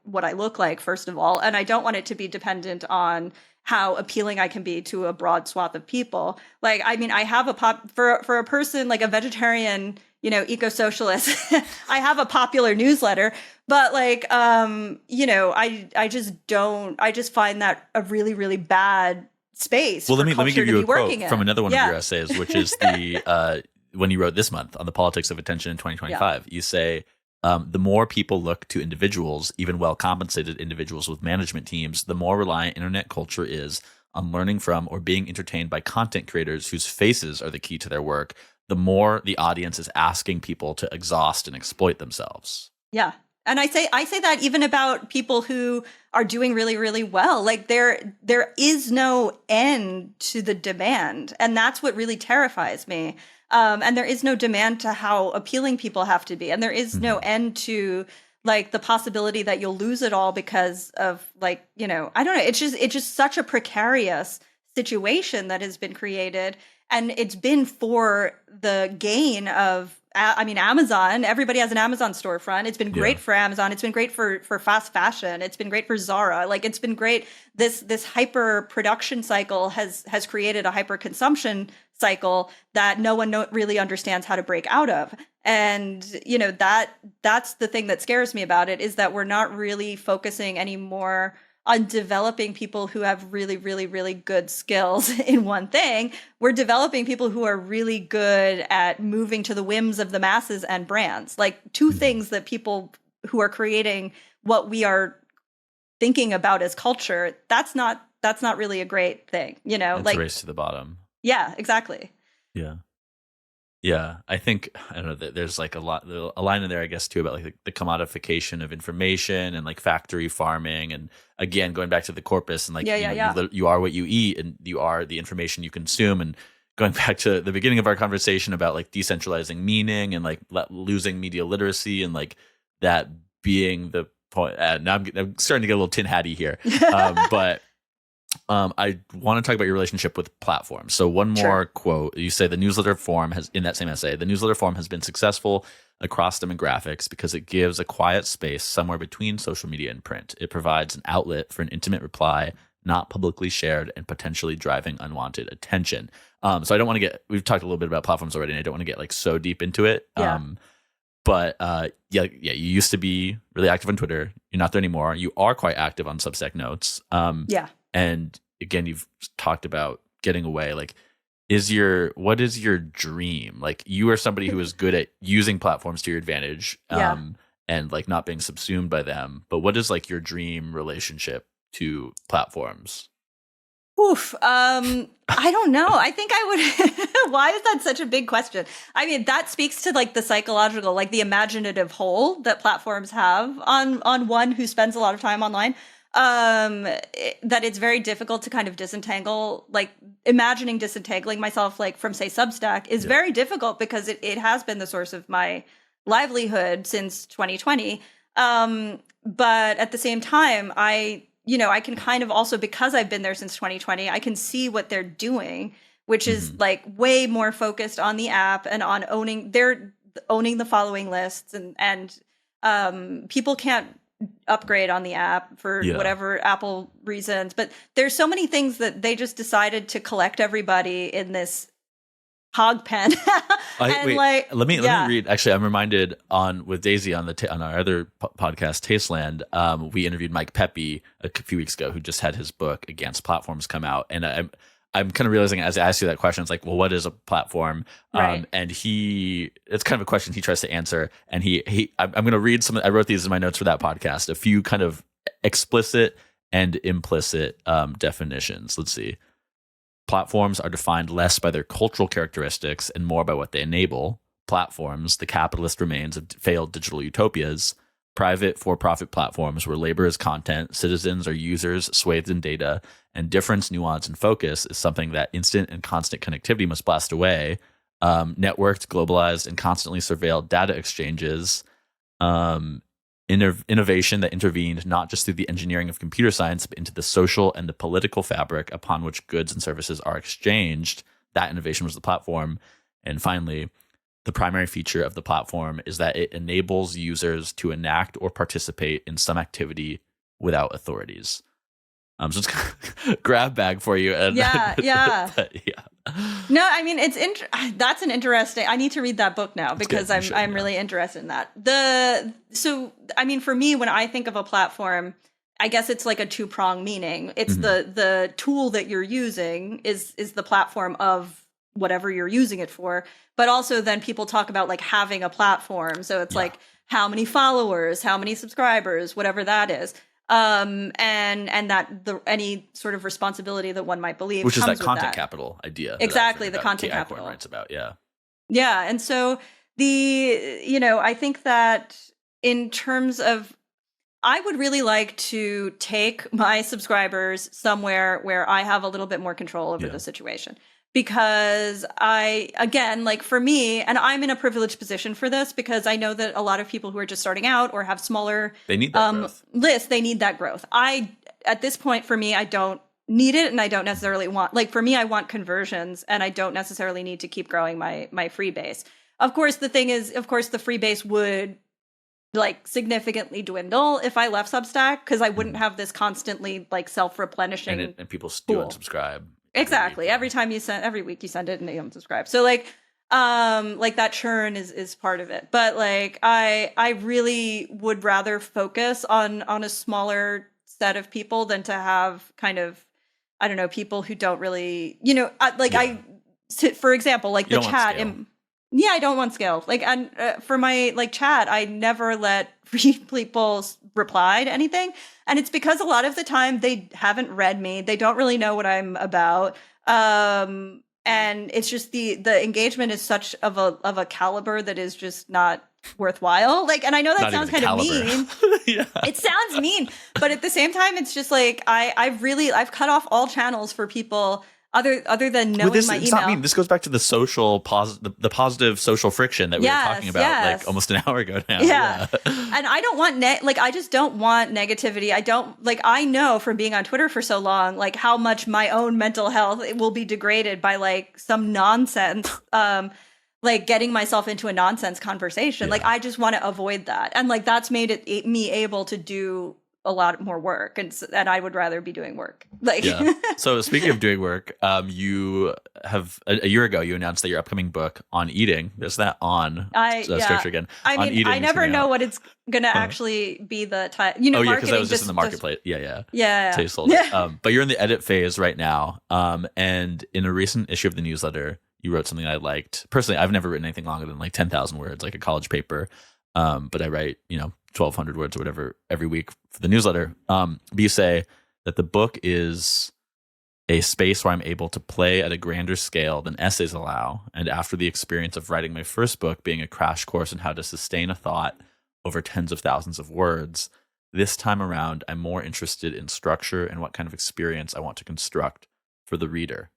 what I look like, first of all. And I don't want it to be dependent on how appealing I can be to a broad swath of people. Like, I mean, I have for a person like a vegetarian, eco-socialist, I have a popular newsletter, but like, I just find that a really, really bad space. Well, let me give you a quote from another one of your essays, which is the when you wrote this month on the politics of attention in 2025. You say, the more people look to individuals, even well-compensated individuals with management teams, the more reliant internet culture is on learning from or being entertained by content creators whose faces are the key to their work, the more the audience is asking people to exhaust and exploit themselves. Yeah. And I say that even about people who are doing really, really well. Like, there is no end to the demand. And that's what really terrifies me. And there is no demand to how appealing people have to be. And there is no end to like the possibility that you'll lose it all because of like, I don't know. It's just such a precarious situation that has been created. And it's been for the gain of, Amazon. Everybody has an Amazon storefront. It's been great for Amazon. It's been great for fast fashion. It's been great for Zara. Like, it's been great. This hyper production cycle has created a hyper consumption cycle that no one really understands how to break out of. And, that's the thing that scares me about it, is that we're not really focusing anymore on developing people who have really, really, really good skills in one thing. We're developing people who are really good at moving to the whims of the masses and brands. Like, two things that people who are creating what we are thinking about as culture, that's not really a great thing, It's like a race to the bottom. Yeah, exactly. Yeah. Yeah, I think, I don't know, there's like a line in there, I guess, too, about like the commodification of information and like factory farming. And again, going back to the corpus and like, you are what you eat and you are the information you consume. And going back to the beginning of our conversation about like decentralizing meaning and like losing media literacy and like that being the point. Now I'm starting to get a little tin hatty here. But I want to talk about your relationship with platforms. So one more quote. You say the newsletter form has, in that same essay, the newsletter form has been successful across demographics because it gives a quiet space somewhere between social media and print. It provides an outlet for an intimate reply, not publicly shared and potentially driving unwanted attention. So I don't want to we've talked a little bit about platforms already, and I don't want to get like so deep into it. But you used to be really active on Twitter. You're not there anymore. You are quite active on Substack Notes. And again, you've talked about getting away. Like, what is your dream? Like, you are somebody who is good at using platforms to your advantage, and like not being subsumed by them. But what is like your dream relationship to platforms? I don't know. I think I would. Why is that such a big question? I mean, that speaks to like the psychological, like the imaginative hold that platforms have on one who spends a lot of time online. That it's very difficult to kind of disentangle, like imagining disentangling myself like from, say, Substack is very difficult because it has been the source of my livelihood since 2020. But at the same time, I can kind of also, because I've been there since 2020, I can see what they're doing, which is like way more focused on the app and on owning the following lists, and people can't upgrade on the app for whatever Apple reasons. But there's so many things that they just decided to collect everybody in this hog pen. Wait, let me read. Actually, I'm reminded with Daisy on our other podcast, Tasteland. We interviewed Mike Pepe a few weeks ago, who just had his book Against Platforms come out, and I'm kind of realizing as I ask you that question, it's like, well, what is a platform? Right. And it's kind of a question he tries to answer. And I'm going to read I wrote these in my notes for that podcast, a few kind of explicit and implicit definitions. Let's see. Platforms are defined less by their cultural characteristics and more by what they enable. Platforms, the capitalist remains of failed digital utopias. Private for-profit platforms where labor is content, citizens are users swathed in data, and difference, nuance, and focus is something that instant and constant connectivity must blast away. Networked, globalized, and constantly surveilled data exchanges. Innovation that intervened not just through the engineering of computer science, but into the social and the political fabric upon which goods and services are exchanged. That innovation was the platform. And finally, the primary feature of the platform is that it enables users to enact or participate in some activity without authorities. So it's a grab bag for you. And, Yeah. but yeah. No, I mean, that's an interesting, I need to read that book now because I'm really interested in that. So, I mean, for me, when I think of a platform, I guess it's like a two-pronged meaning. It's the tool that you're using is the platform of whatever you're using it for, but also then people talk about like having a platform. So it's like how many followers, how many subscribers, whatever that is. And that any sort of responsibility that one might believe, which is comes that content with capital idea. Exactly, the content capital writes about. Yeah. Yeah. And so I think that in terms of, I would really like to take my subscribers somewhere where I have a little bit more control over the situation. Because for me, and I'm in a privileged position for this because I know that a lot of people who are just starting out or have smaller they need that growth. lists, they need that growth. At this point, for me, I don't need it, and I don't necessarily want, like, for me, I want conversions, and I don't necessarily need to keep growing my free base. Of course, the thing is, the free base would like significantly dwindle if I left Substack because I wouldn't have this constantly like self-replenishing and people do unsubscribe. Exactly. Every week you send it and they unsubscribe. So like that churn is part of it. But like I really would rather focus on a smaller set of people than to have kind of, I don't know, people who don't really, for example, like the chat. I don't want scale. Like, and for my like chat, I never let people reply to anything. And it's because a lot of the time they haven't read me. They don't really know what I'm about. And it's just the engagement is such of a caliber that is just not worthwhile. Like, and I know that sounds kind of mean. Yeah. It sounds mean, but at the same time, it's just like, I've cut off all channels for people other than knowing my email. It's not mean. This goes back to the social the positive social friction that we were talking about like almost an hour ago now. Yeah. And I don't want I just don't want negativity. I know from being on Twitter for so long, like how much my own mental health will be degraded by like some nonsense, like getting myself into a nonsense conversation. Yeah. Like I just want to avoid that. And like that's made me able to do a lot more work, and I would rather be doing work. Like, yeah. So speaking of doing work, you have a year ago you announced that your upcoming book on eating. There's that on structure again. I mean, I never know what it's going to actually be the title. You know, because that was just in the marketplace. Yeah. So you sold it. But you're in the edit phase right now. And in a recent issue of the newsletter, you wrote something I liked. Personally, I've never written anything longer than like 10,000 words, like a college paper. But I write, 1,200 words or whatever every week for the newsletter. But you say that the book is a space where I'm able to play at a grander scale than essays allow. And after the experience of writing my first book being a crash course in how to sustain a thought over tens of thousands of words, this time around, I'm more interested in structure and what kind of experience I want to construct for the reader.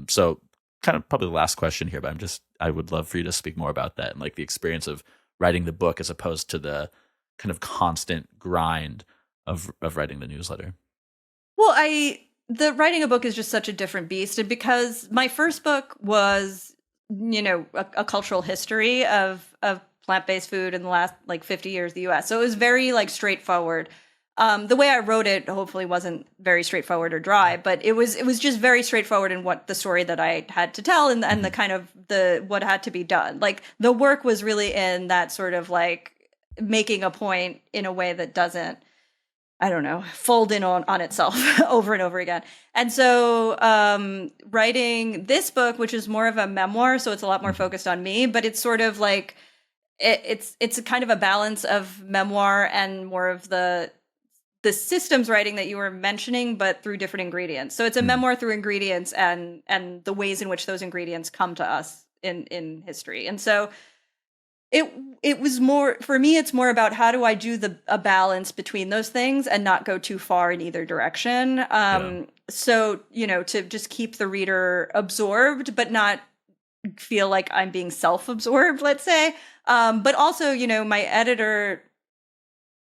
So kind of probably the last question here, but I would love for you to speak more about that and like the experience of writing the book as opposed to the kind of constant grind of writing the newsletter. Well, the writing a book is just such a different beast. And because my first book was, a cultural history of plant-based food in the last like 50 years of the US. So it was very like straightforward. The way I wrote it hopefully wasn't very straightforward or dry, but it was just very straightforward in what the story that I had to tell and the kind of what had to be done. Like the work was really in that sort of like making a point in a way that doesn't, I don't know, fold in on itself over and over again. And so writing this book, which is more of a memoir, so it's a lot more focused on me, but it's sort of like it's a kind of a balance of memoir and more of the systems writing that you were mentioning, but through different ingredients. So it's a memoir through ingredients and the ways in which those ingredients come to us in history. And so it was more, for me, it's more about how do I do a balance between those things and not go too far in either direction. So, to just keep the reader absorbed, but not feel like I'm being self-absorbed, let's say. But also, my editor,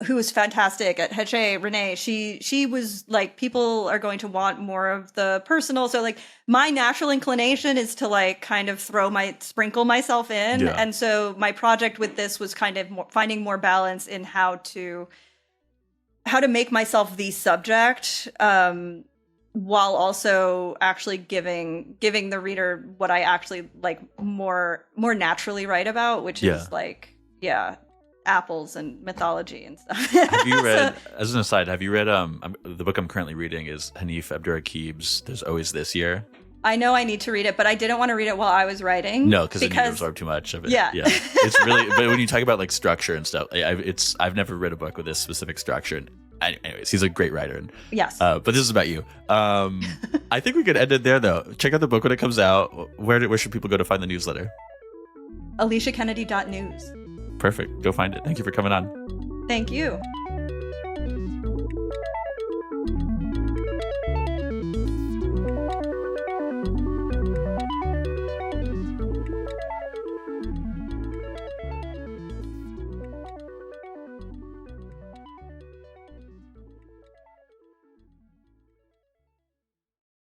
who was fantastic at Hachette, Renee, she was like, people are going to want more of the personal. So like my natural inclination is to like kind of sprinkle myself in. Yeah. And so my project with this was kind of finding more balance in how to make myself the subject, while also actually giving the reader what I actually like more naturally write about, which is like, apples and mythology and stuff. Have you read, as an aside, the book I'm currently reading is Hanif Abdurraqib's There's Always This Year? I know I need to read it, but I didn't want to read it while I was writing. No, because then you absorb too much of it. Yeah. It's really, but when you talk about like structure and stuff, I've never read a book with this specific structure. Anyways, he's a great writer. And, yes. But this is about you. I think we could end it there though. Check out the book when it comes out. Where should people go to find the newsletter? AliciaKennedy.news. Perfect. Go find it. Thank you for coming on. Thank you.